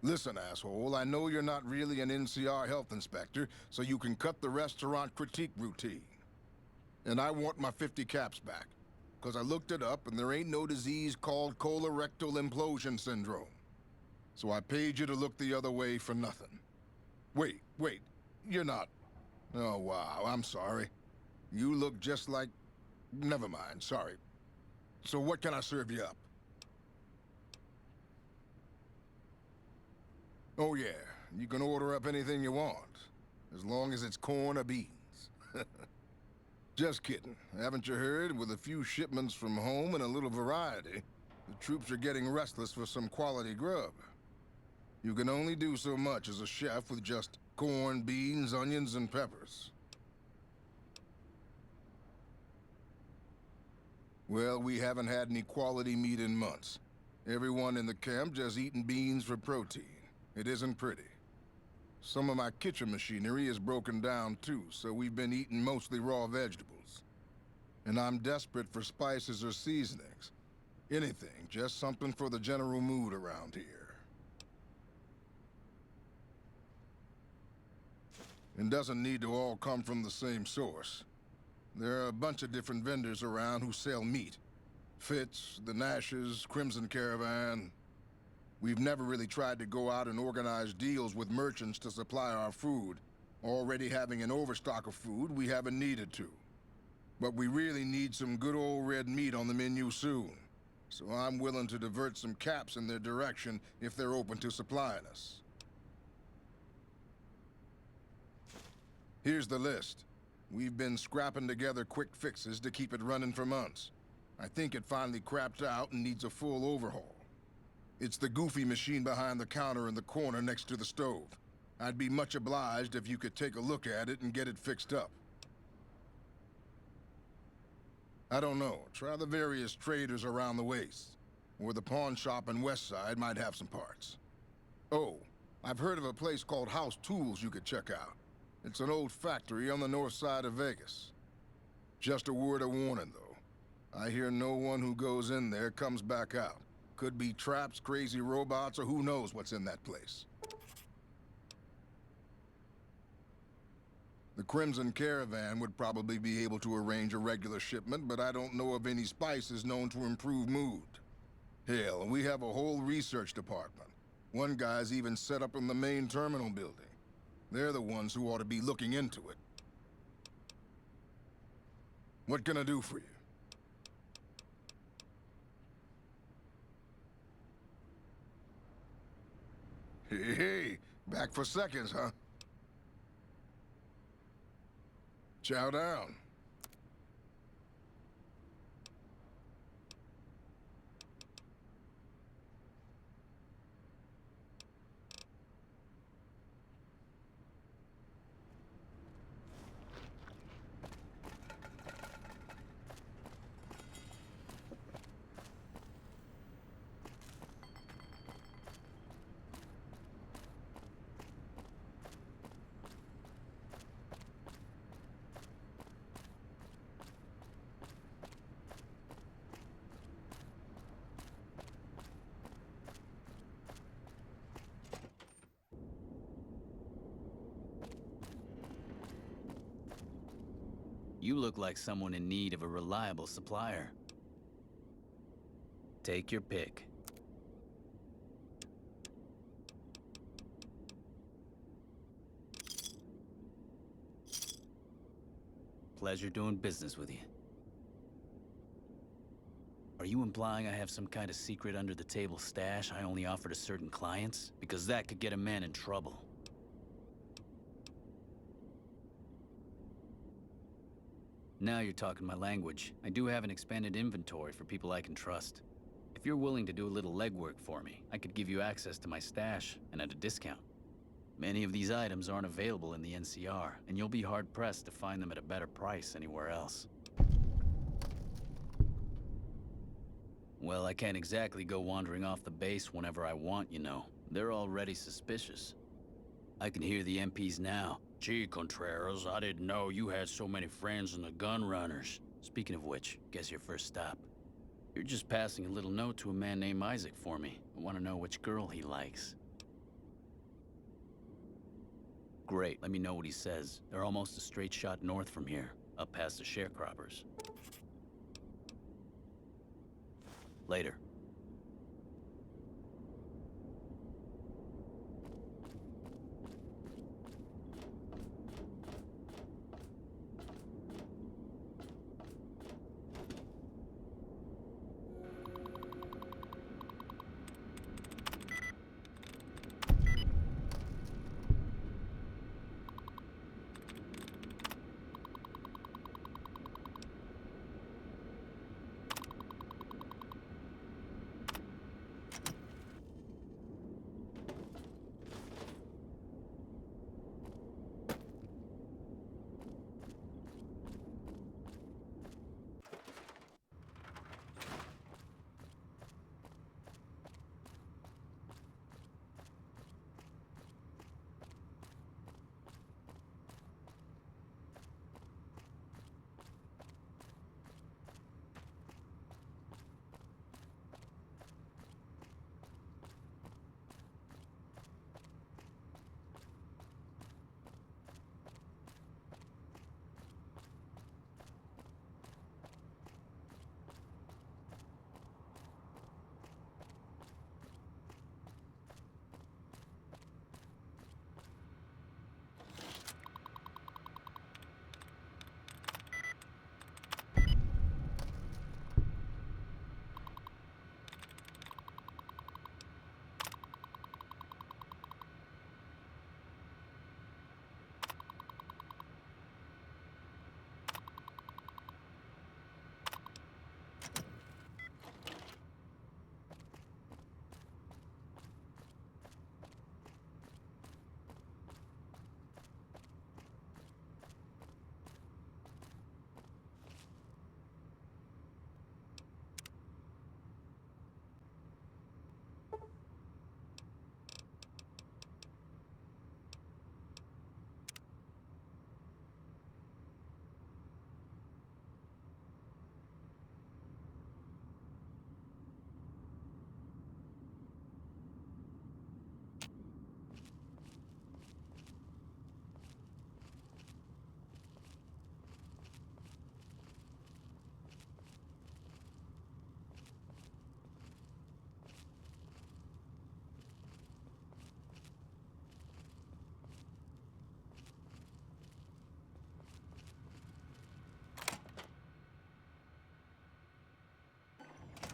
S11: Listen, asshole, I know you're not really an NCR health inspector, so you can cut the restaurant critique routine. And I want my 50 caps back, because I looked it up and there ain't no disease called colorectal implosion syndrome. So I paid you to look the other way for nothing. Wait, you're not... Oh, wow, I'm sorry. You look just like... Never mind, sorry. So what can I serve you up? Oh yeah, you can order up anything you want, as long as it's corn or beans. Just kidding. Haven't you heard? With a few shipments from home and a little variety, the troops are getting restless for some quality grub. You can only do so much as a chef with just corn, beans, onions, and peppers. Well, we haven't had any quality meat in months. Everyone in the camp just eating beans for protein. It isn't pretty. Some of my kitchen machinery is broken down too, so we've been eating mostly raw vegetables. And I'm desperate for spices or seasonings. Anything, just something for the general mood around here. It doesn't need to all come from the same source. There are a bunch of different vendors around who sell meat. Fitz, the Nashes, Crimson Caravan. We've never really tried to go out and organize deals with merchants to supply our food. Already having an overstock of food, we haven't needed to. But we really need some good old red meat on the menu soon. So I'm willing to divert some caps in their direction if they're open to supplying us. Here's the list. We've been scrapping together quick fixes to keep it running for months. I think it finally crapped out and needs a full overhaul. It's the goofy machine behind the counter in the corner next to the stove. I'd be much obliged if you could take a look at it and get it fixed up. I don't know. Try the various traders around the waste. Or the pawn shop in Westside might have some parts. Oh, I've heard of a place called House Tools you could check out. It's an old factory on the north side of Vegas. Just a word of warning, though. I hear no one who goes in there comes back out. Could be traps, crazy robots, or who knows what's in that place. The Crimson Caravan would probably be able to arrange a regular shipment, but I don't know of any spices known to improve mood. Hell, we have a whole research department. One guy's even set up in the main terminal building. They're the ones who ought to be looking into it. What can I do for you? Hey, back for seconds, huh? Chow down.
S12: You look like someone in need of a reliable supplier. Take your pick. Pleasure doing business with you. Are you implying I have some kind of secret under-the-table stash I only offer to certain clients? Because that could get a man in trouble. Now you're talking my language. I do have an expanded inventory for people I can trust. If you're willing to do a little legwork for me, I could give you access to my stash, and at a discount. Many of these items aren't available in the NCR, and you'll be hard-pressed to find them at a better price anywhere else. Well, I can't exactly go wandering off the base whenever I want, you know. They're already suspicious. I can hear the MPs now. Gee, Contreras, I didn't know you had so many friends in the gun runners. Speaking of which, guess your first stop. You're just passing a little note to a man named Isaac for me. I want to know which girl he likes. Great, let me know what he says. They're almost a straight shot north from here, up past the sharecroppers. Later.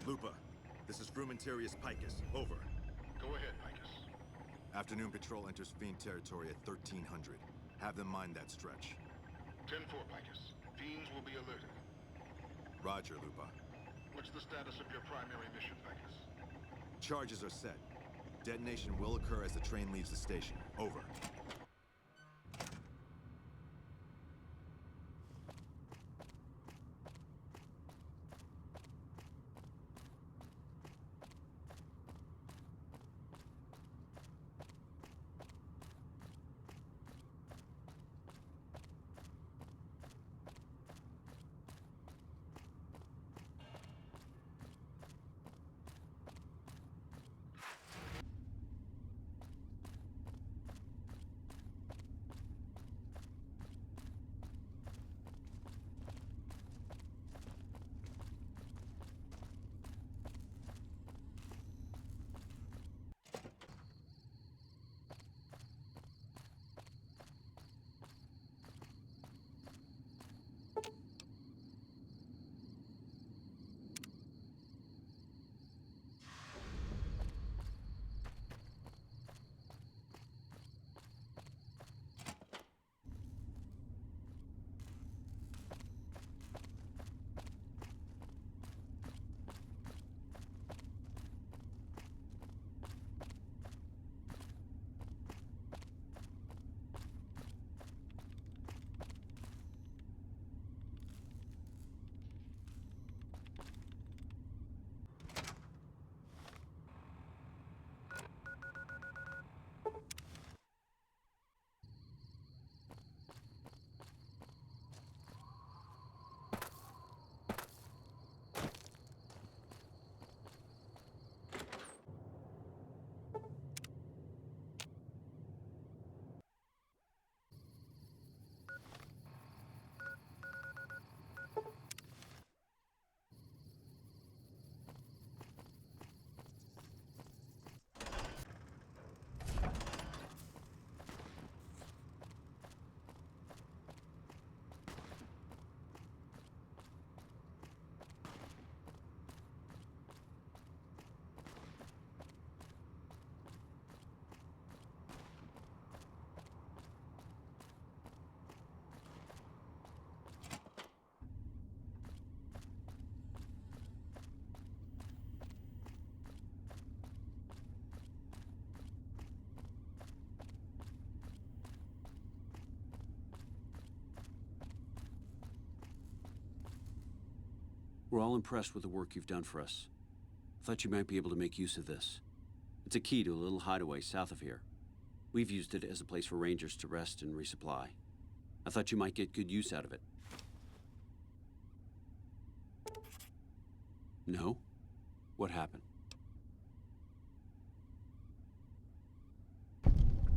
S9: Lupa, this is Frumentarius Picus. Over.
S11: Go ahead, Picus.
S9: Afternoon patrol enters Fiend territory at 1300. Have them mind that stretch.
S11: 10-4, Picus. Fiends will be alerted.
S9: Roger, Lupa.
S11: What's the status of your primary mission, Picus?
S9: Charges are set. Detonation will occur as the train leaves the station. Over.
S8: We're all impressed with the work you've done for us. I thought you might be able to make use of this. It's a key to a little hideaway south of here. We've used it as a place for rangers to rest and resupply. I thought you might get good use out of it. No? What happened?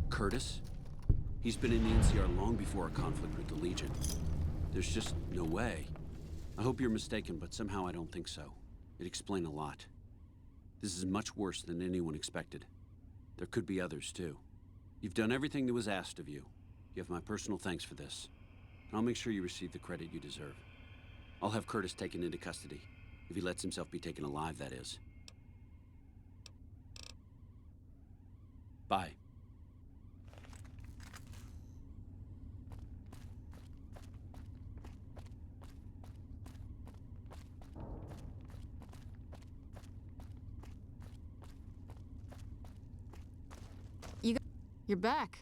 S8: Curtis? He's been in the NCR long before our conflict with the Legion. There's just no way. I hope you're mistaken, but somehow I don't think so. It'd explain a lot. This is much worse than anyone expected. There could be others, too. You've done everything that was asked of you. You have my personal thanks for this. And I'll make sure you receive the credit you deserve. I'll have Curtis taken into custody. If he lets himself be taken alive, that is. Bye.
S10: You're back.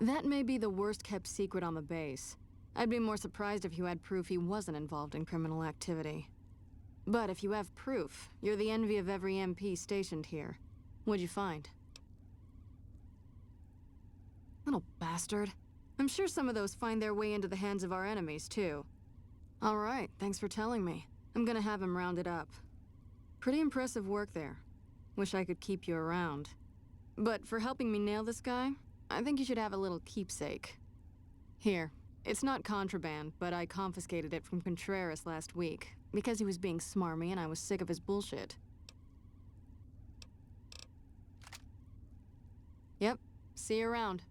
S10: That may be the worst-kept secret on the base. I'd be more surprised if you had proof he wasn't involved in criminal activity. But if you have proof, you're the envy of every MP stationed here. What'd you find? Little bastard. I'm sure some of those find their way into the hands of our enemies, too. All right, thanks for telling me. I'm gonna have him rounded up. Pretty impressive work there. Wish I could keep you around. But for helping me nail this guy, I think you should have a little keepsake. Here. It's not contraband, but I confiscated it from Contreras last week, because he was being smarmy and I was sick of his bullshit. Yep. See you around.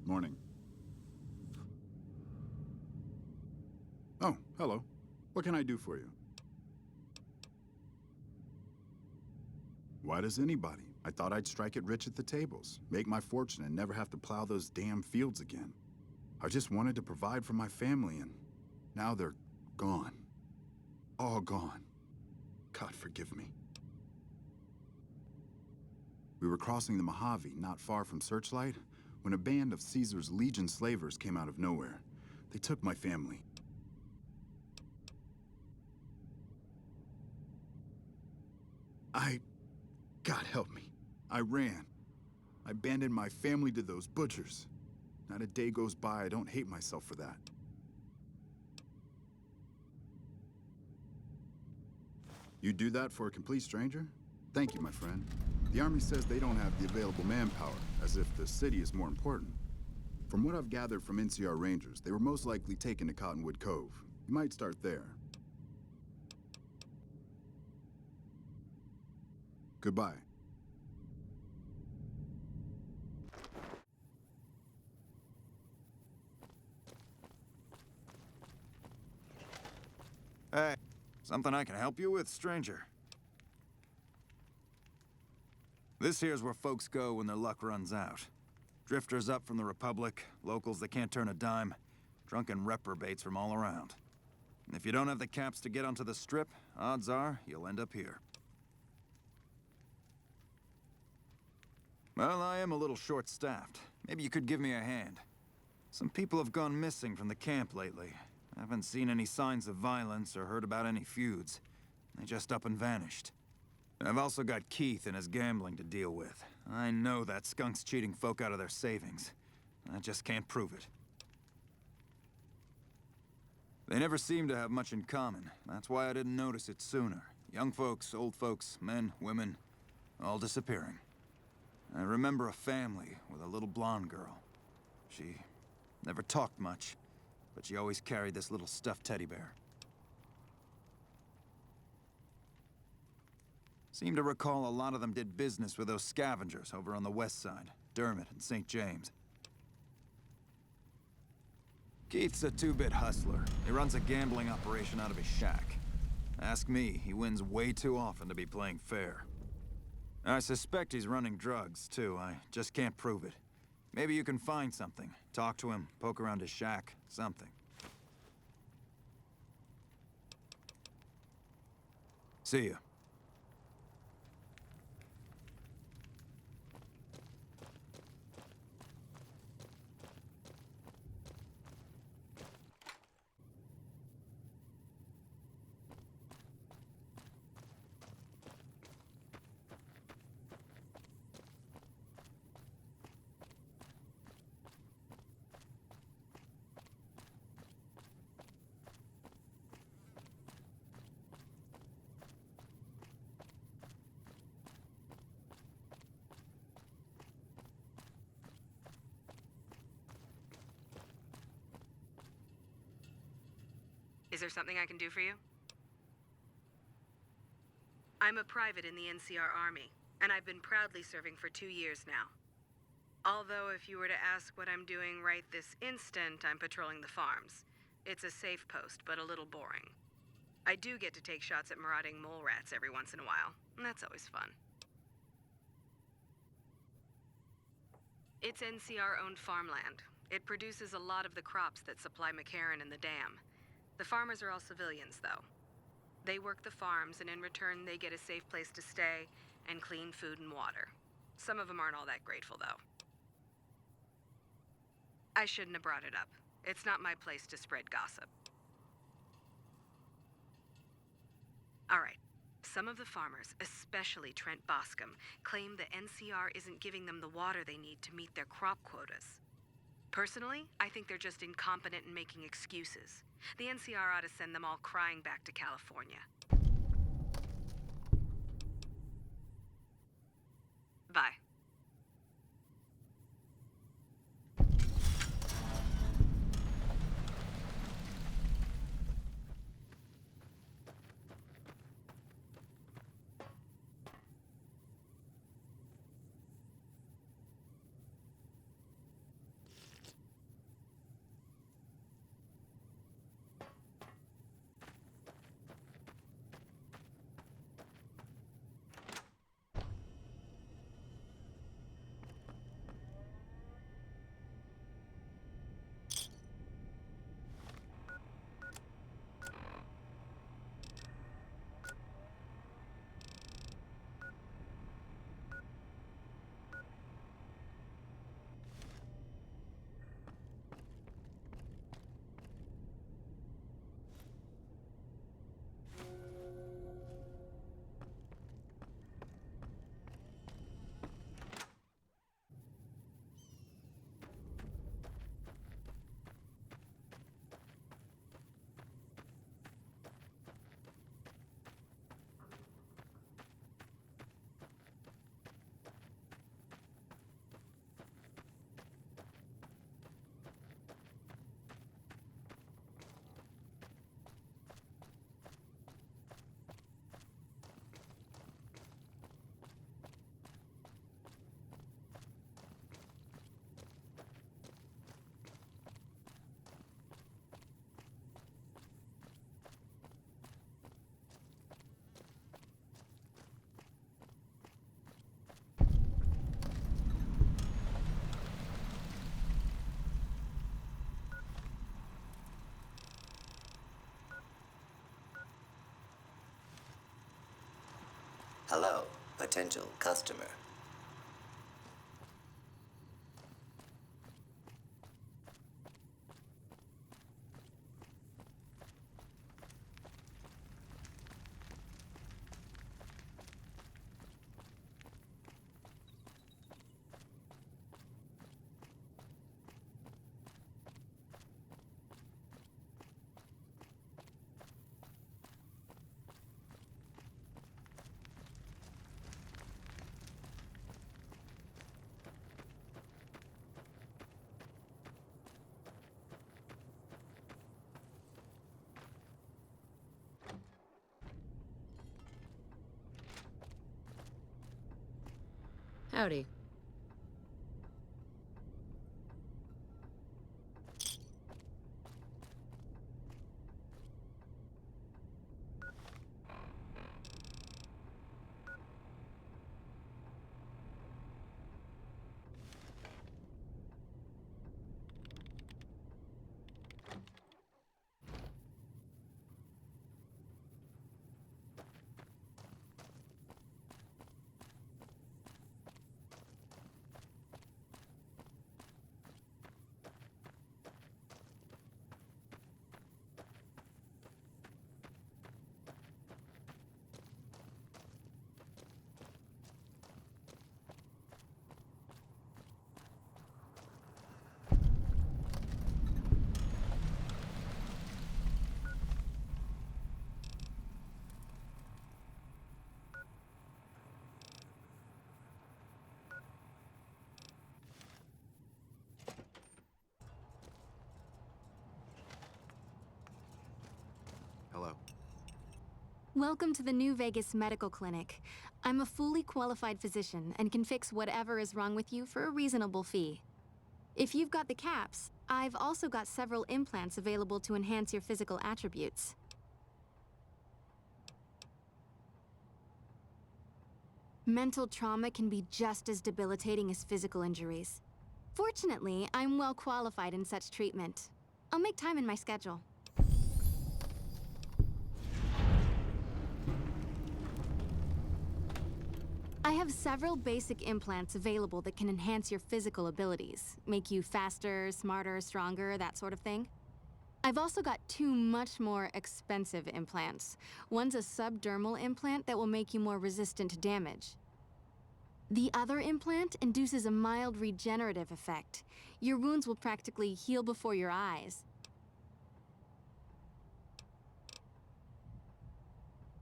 S13: Morning. Oh, hello. What can I do for you? Why does anybody? I thought I'd strike it rich at the tables, make my fortune and never have to plow those damn fields again. I just wanted to provide for my family and now they're gone. All gone. God forgive me. We were crossing the Mojave, not far from Searchlight, when a band of Caesar's Legion slavers came out of nowhere. They took my family. God help me. I ran. I abandoned my family to those butchers. Not a day goes by I don't hate myself for that. You do that for a complete stranger? Thank you, my friend. The Army says they don't have the available manpower, as if the city is more important. From what I've gathered from NCR Rangers, they were most likely taken to Cottonwood Cove. You might start there. Goodbye.
S2: Hey, something I can help you with, stranger? This here's where folks go when their luck runs out. Drifters up from the Republic, locals that can't turn a dime, drunken reprobates from all around. And if you don't have the caps to get onto the Strip, odds are you'll end up here. Well, I am a little short-staffed. Maybe you could give me a hand. Some people have gone missing from the camp lately. I haven't seen any signs of violence or heard about any feuds. They just up and vanished. I've also got Keith and his gambling to deal with. I know that skunk's cheating folk out of their savings. I just can't prove it. They never seem to have much in common. That's why I didn't notice it sooner. Young folks, old folks, men, women, all disappearing. I remember a family with a little blonde girl. She never talked much, but she always carried this little stuffed teddy bear. Seem to recall a lot of them did business with those scavengers over on the west side, Dermot and St. James. Keith's a two-bit hustler. He runs a gambling operation out of his shack. Ask me, he wins way too often to be playing fair. I suspect he's running drugs, too. I just can't prove it. Maybe you can find something. Talk to him, poke around his shack, something. See ya.
S14: Is there something I can do for you? I'm a private in the NCR Army, and I've been proudly serving for 2 years now. Although if you were to ask what I'm doing right this instant, I'm patrolling the farms. It's a safe post, but a little boring. I do get to take shots at marauding mole rats every once in a while, and that's always fun. It's NCR-owned farmland. It produces a lot of the crops that supply McCarran and the dam. The farmers are all civilians, though. They work the farms, and in return, they get a safe place to stay and clean food and water. Some of them aren't all that grateful, though. I shouldn't have brought it up. It's not my place to spread gossip. All right. Some of the farmers, especially Trent Boscom, claim the NCR isn't giving them the water they need to meet their crop quotas. Personally, I think they're just incompetent and making excuses. The NCR ought to send them all crying back to California. Bye.
S15: Hello, potential customer.
S7: Howdy.
S9: Hello.
S10: Welcome to the New Vegas Medical Clinic. I'm a fully qualified physician and can fix whatever is wrong with you for a reasonable fee. If you've got the caps, I've also got several implants available to enhance your physical attributes. Mental trauma can be just as debilitating as physical injuries. Fortunately, I'm well qualified in such treatment. I'll make time in my schedule. I have several basic implants available that can enhance your physical abilities, make you faster, smarter, stronger, that sort of thing. I've also got two much more expensive implants. One's a subdermal implant that will make you more resistant to damage. The other implant induces a mild regenerative effect. Your wounds will practically heal before your eyes.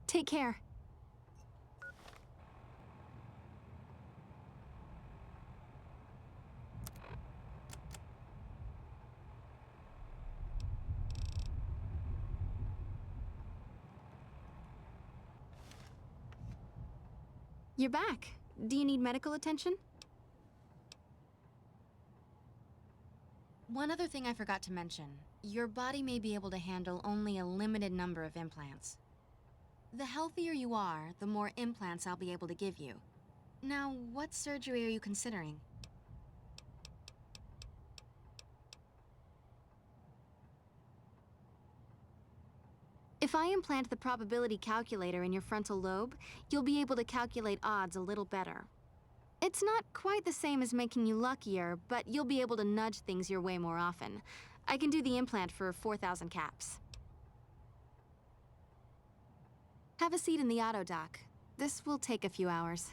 S10: Take care. You're back. Do you need medical attention? One other thing I forgot to mention. Your body may be able to handle only a limited number of implants. The healthier you are, the more implants I'll be able to give you. Now, what surgery are you considering? If I implant the probability calculator in your frontal lobe, you'll be able to calculate odds a little better. It's not quite the same as making you luckier, but you'll be able to nudge things your way more often. I can do the implant for 4,000 caps. Have a seat in the auto dock. This will take a few hours.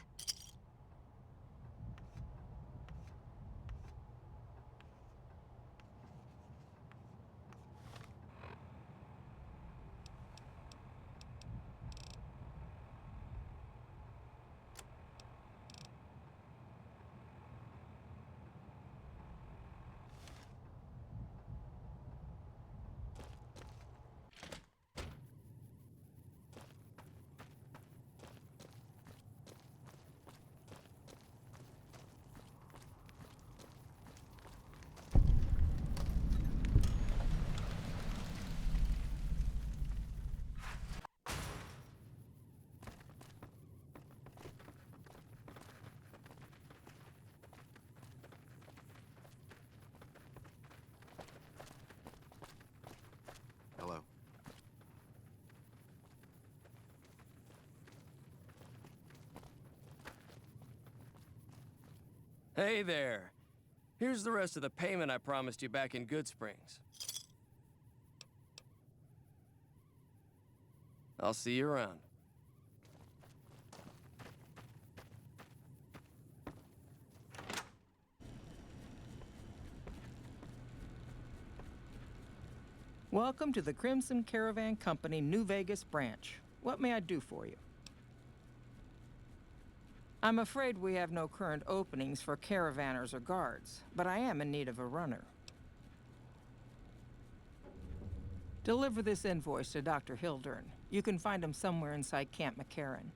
S16: Hey there. Here's the rest of the payment I promised you back in Good Springs. I'll see you around.
S17: Welcome to the Crimson Caravan Company New Vegas branch. What may I do for you? I'm afraid we have no current openings for caravanners or guards, but I am in need of a runner. Deliver this invoice to Dr. Hildern. You can find him somewhere inside Camp McCarran.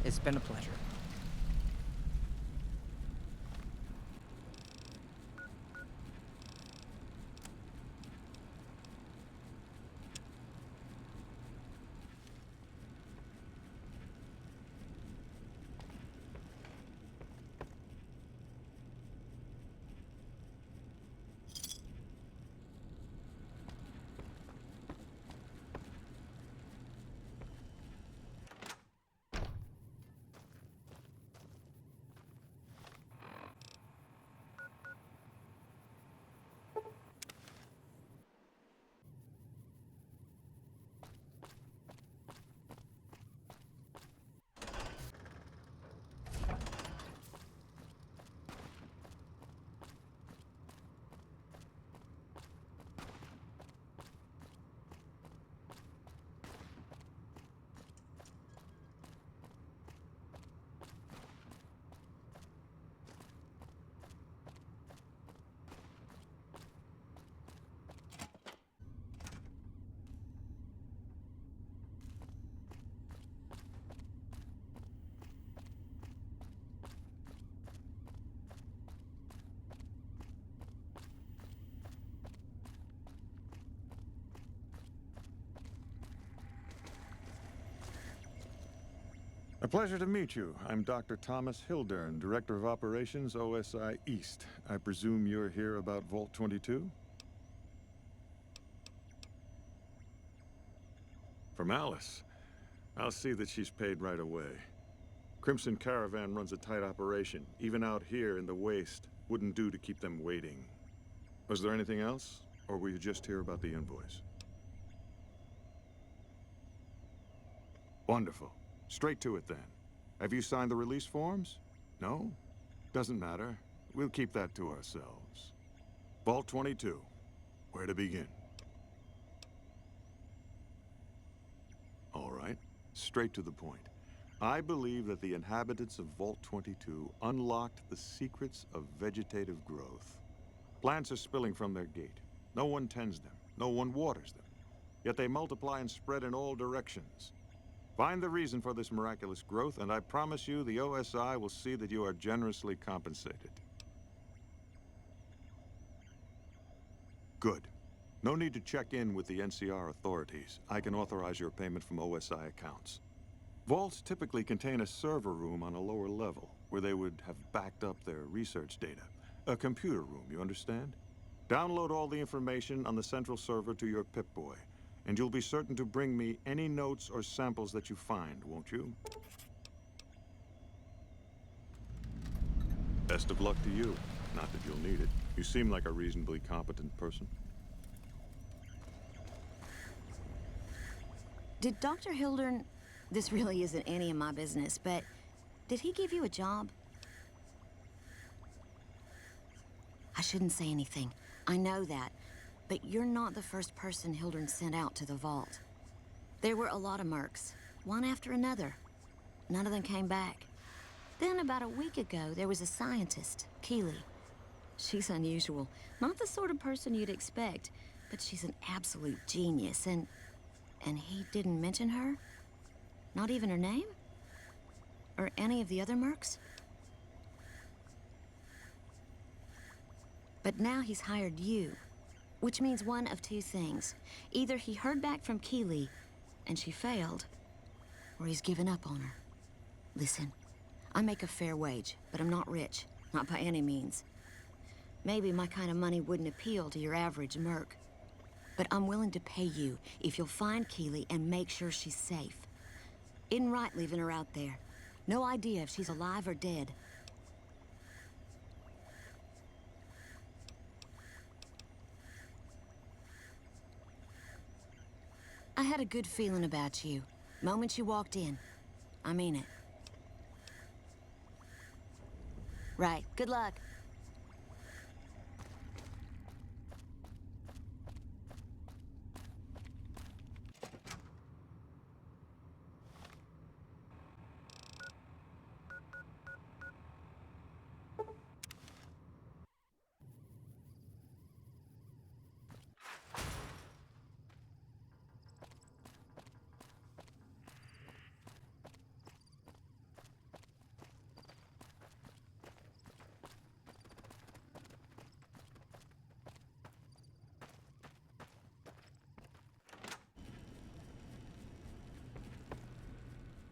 S17: It's been a pleasure.
S18: A pleasure to meet you. I'm Dr. Thomas Hildern, Director of Operations, OSI East. I presume you're here about Vault 22? From Alice. I'll see that she's paid right away. Crimson Caravan runs a tight operation. Even out here in the waste, wouldn't do to keep them waiting. Was there anything else? Or were you just here about the invoice? Wonderful. Straight to it, then. Have you signed the release forms? No? Doesn't matter. We'll keep that to ourselves. Vault 22. Where to begin? All right. Straight to the point. I believe that the inhabitants of Vault 22 unlocked the secrets of vegetative growth. Plants are spilling from their gate. No one tends them. No one waters them. Yet they multiply and spread in all directions. Find the reason for this miraculous growth, and I promise you the OSI will see that you are generously compensated. Good. No need to check in with the NCR authorities. I can authorize your payment from OSI accounts. Vaults typically contain a server room on a lower level, where they would have backed up their research data. A computer room, you understand? Download all the information on the central server to your Pip-Boy. And you'll be certain to bring me any notes or samples that you find, won't you? Best of luck to you. Not that you'll need it. You seem like a reasonably competent person.
S19: Did Dr. Hildern... This really isn't any of my business, but... Did he give you a job? I shouldn't say anything. I know that. But you're not the first person Hildern sent out to the vault. There were a lot of mercs, one after another. None of them came back. Then about a week ago, there was a scientist, Keeley. She's unusual. Not the sort of person you'd expect, but she's an absolute genius, and he didn't mention her? Not even her name? Or any of the other mercs? But now he's hired you. Which means one of two things. Either he heard back from Keeley, and she failed, or he's given up on her. Listen, I make a fair wage, but I'm not rich. Not by any means. Maybe my kind of money wouldn't appeal to your average merc. But I'm willing to pay you if you'll find Keeley and make sure she's safe. Isn't right leaving her out there. No idea if she's alive or dead. I had a good feeling about you. Moment you walked in. I mean it. Right. Good luck.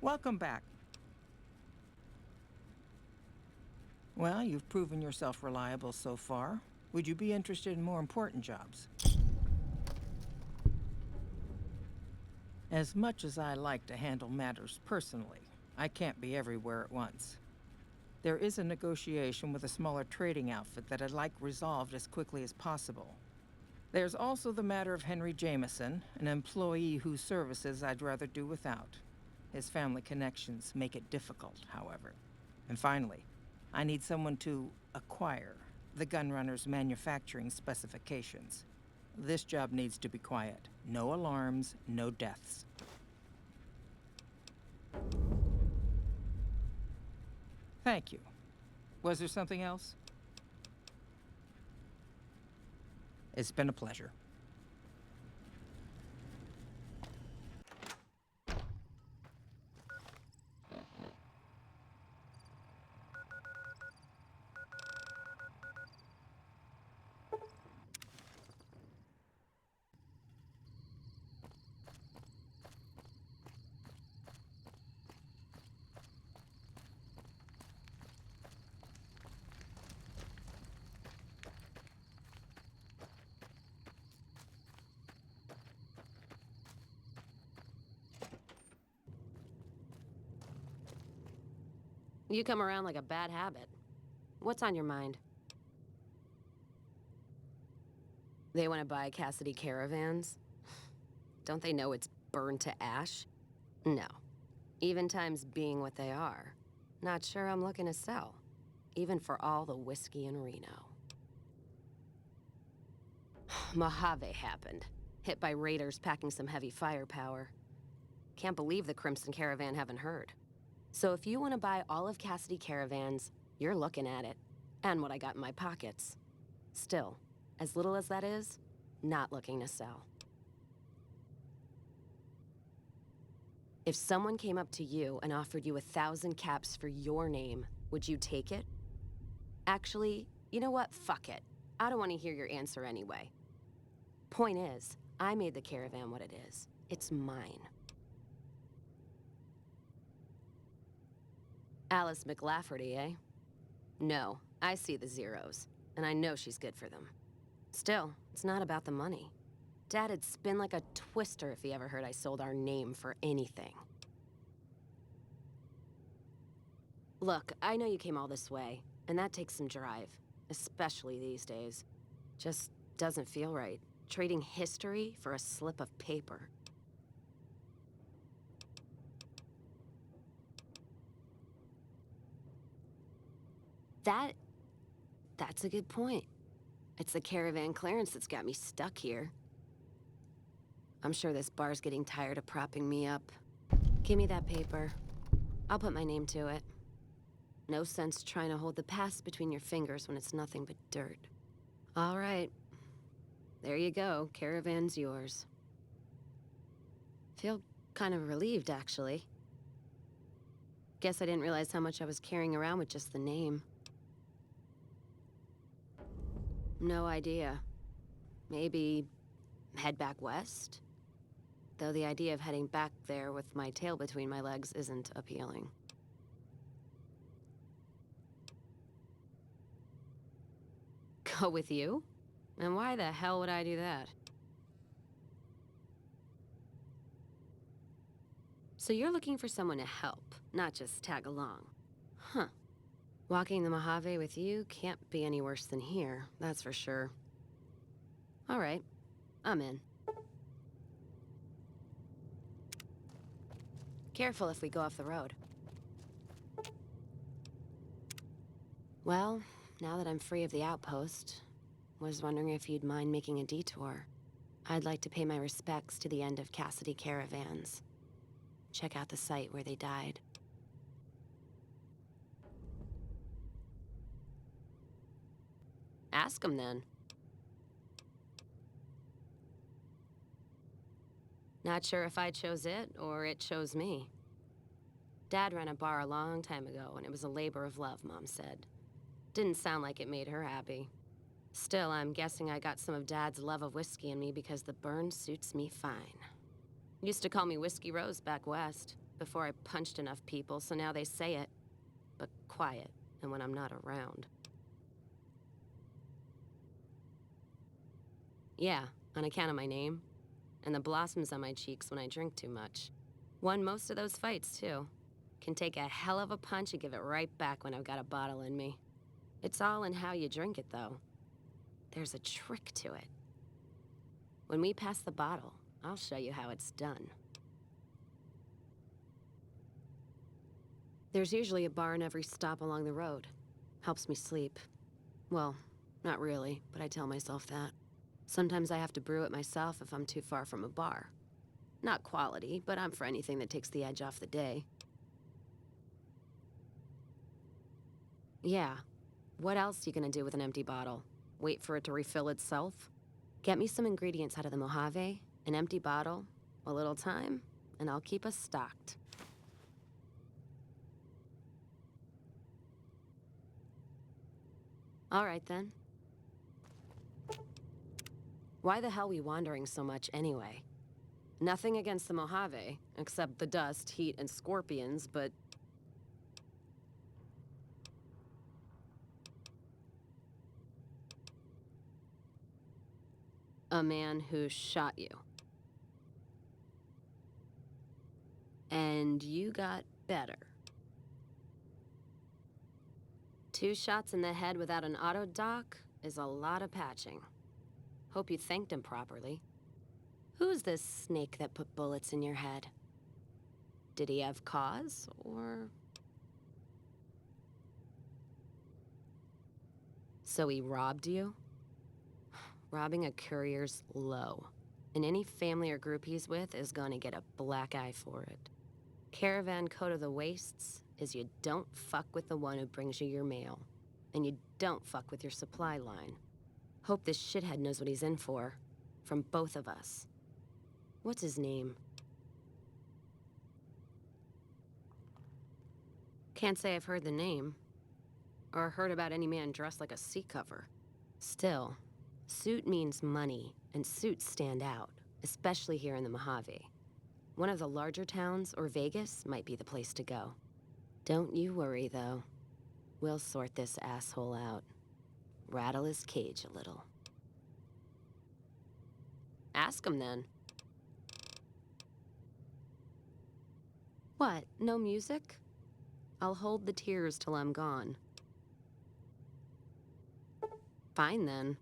S17: Welcome back. Well, you've proven yourself reliable so far. Would you be interested in more important jobs? As much as I like to handle matters personally, I can't be everywhere at once. There is a negotiation with a smaller trading outfit that I'd like resolved as quickly as possible. There's also the matter of Henry Jameson, an employee whose services I'd rather do without. His family connections make it difficult, however. And finally, I need someone to acquire the gunrunner's manufacturing specifications. This job needs to be quiet. No alarms, no deaths. Thank you. Was there something else? It's been a pleasure.
S20: You come around like a bad habit. What's on your mind? They want to buy Cassidy caravans? Don't they know it's burned to ash? No. Even times being what they are. Not sure I'm looking to sell. Even for all the whiskey in Reno. Mojave happened. Hit by raiders packing some heavy firepower. Can't believe the Crimson Caravan haven't heard. So if you want to buy all of Cassidy caravans, you're looking at it. And what I got in my pockets. Still, as little as that is, not looking to sell. If someone came up to you and offered you 1,000 caps for your name, would you take it? Actually, you know what? Fuck it. I don't want to hear your answer anyway. Point is, I made the caravan what it is. It's mine. Alice McLafferty, eh? No, I see the zeros, and I know she's good for them. Still, it's not about the money. Dad'd spin like a twister if he ever heard I sold our name for anything. Look, I know you came all this way, and that takes some drive, especially these days. Just doesn't feel right, trading history for a slip of paper. That's a good point. It's the caravan clearance that's got me stuck here. I'm sure this bar's getting tired of propping me up. Give me that paper. I'll put my name to it. No sense trying to hold the past between your fingers when it's nothing but dirt. All right. There you go. Caravan's yours. Feel kind of relieved, actually. Guess I didn't realize how much I was carrying around with just the name. No idea. Maybe head back west? Though the idea of heading back there with my tail between my legs isn't appealing. Go with you? And why the hell would I do that? So you're looking for someone to help, not just tag along. Huh. Walking the Mojave with you can't be any worse than here, that's for sure. All right, I'm in. Careful if we go off the road. Well, now that I'm free of the outpost, was wondering if you'd mind making a detour. I'd like to pay my respects to the end of Cassidy caravans. Check out the site where they died. Ask them then. Not sure if I chose it or it chose me. Dad ran a bar a long time ago, and it was a labor of love, Mom said. Didn't sound like it made her happy. Still, I'm guessing I got some of Dad's love of whiskey in me because the burn suits me fine. Used to call me Whiskey Rose back west, before I punched enough people, so now they say it. But quiet, and when I'm not around. Yeah, on account of my name. And the blossoms on my cheeks when I drink too much. Won most of those fights, too. Can take a hell of a punch and give it right back when I've got a bottle in me. It's all in how you drink it, though. There's a trick to it. When we pass the bottle, I'll show you how it's done. There's usually a bar in every stop along the road. Helps me sleep. Well, not really, but I tell myself that. Sometimes I have to brew it myself if I'm too far from a bar. Not quality, but I'm for anything that takes the edge off the day. Yeah. What else you gonna do with an empty bottle? Wait for it to refill itself? Get me some ingredients out of the Mojave, an empty bottle, a little time, and I'll keep us stocked. All right, then. Why the hell we wandering so much anyway? Nothing against the Mojave, except the dust, heat, and scorpions, but... A man who shot you. And you got better. 2 shots in the head without an auto doc is a lot of patching. Hope you thanked him properly. Who's this snake that put bullets in your head? Did he have cause, or... So he robbed you? Robbing a courier's low. And any family or group he's with is gonna get a black eye for it. Caravan code of the wastes is you don't fuck with the one who brings you your mail. And you don't fuck with your supply line. Hope this shithead knows what he's in for. From both of us. What's his name? Can't say I've heard the name. Or heard about any man dressed like a seat cover. Still, suit means money, and suits stand out, especially here in the Mojave. One of the larger towns, or Vegas, might be the place to go. Don't you worry, though. We'll sort this asshole out. Rattle his cage a little. Ask him, then. What, no music? I'll hold the tears till I'm gone. Fine, then.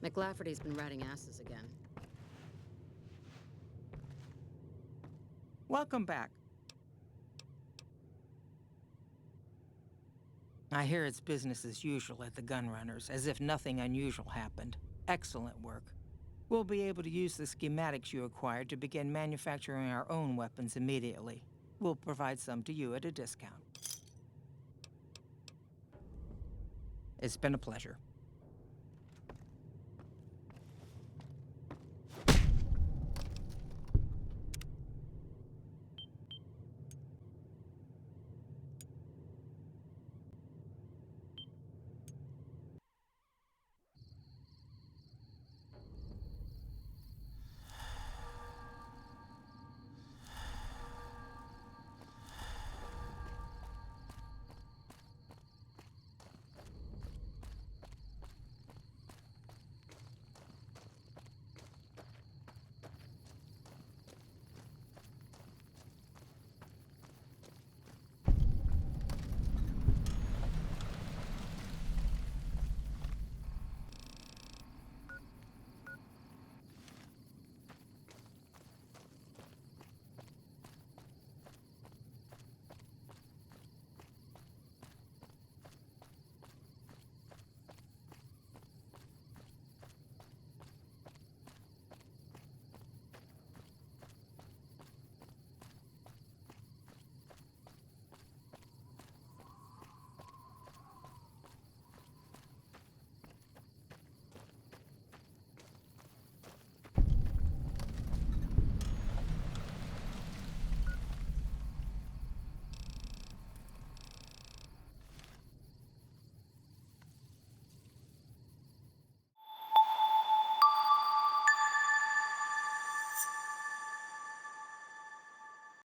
S7: McLafferty's been riding asses again.
S17: Welcome back. I hear it's business as usual at the Gunrunners, as if nothing unusual happened. Excellent work. We'll be able to use the schematics you acquired to begin manufacturing our own weapons immediately. We'll provide some to you at a discount. It's been a pleasure.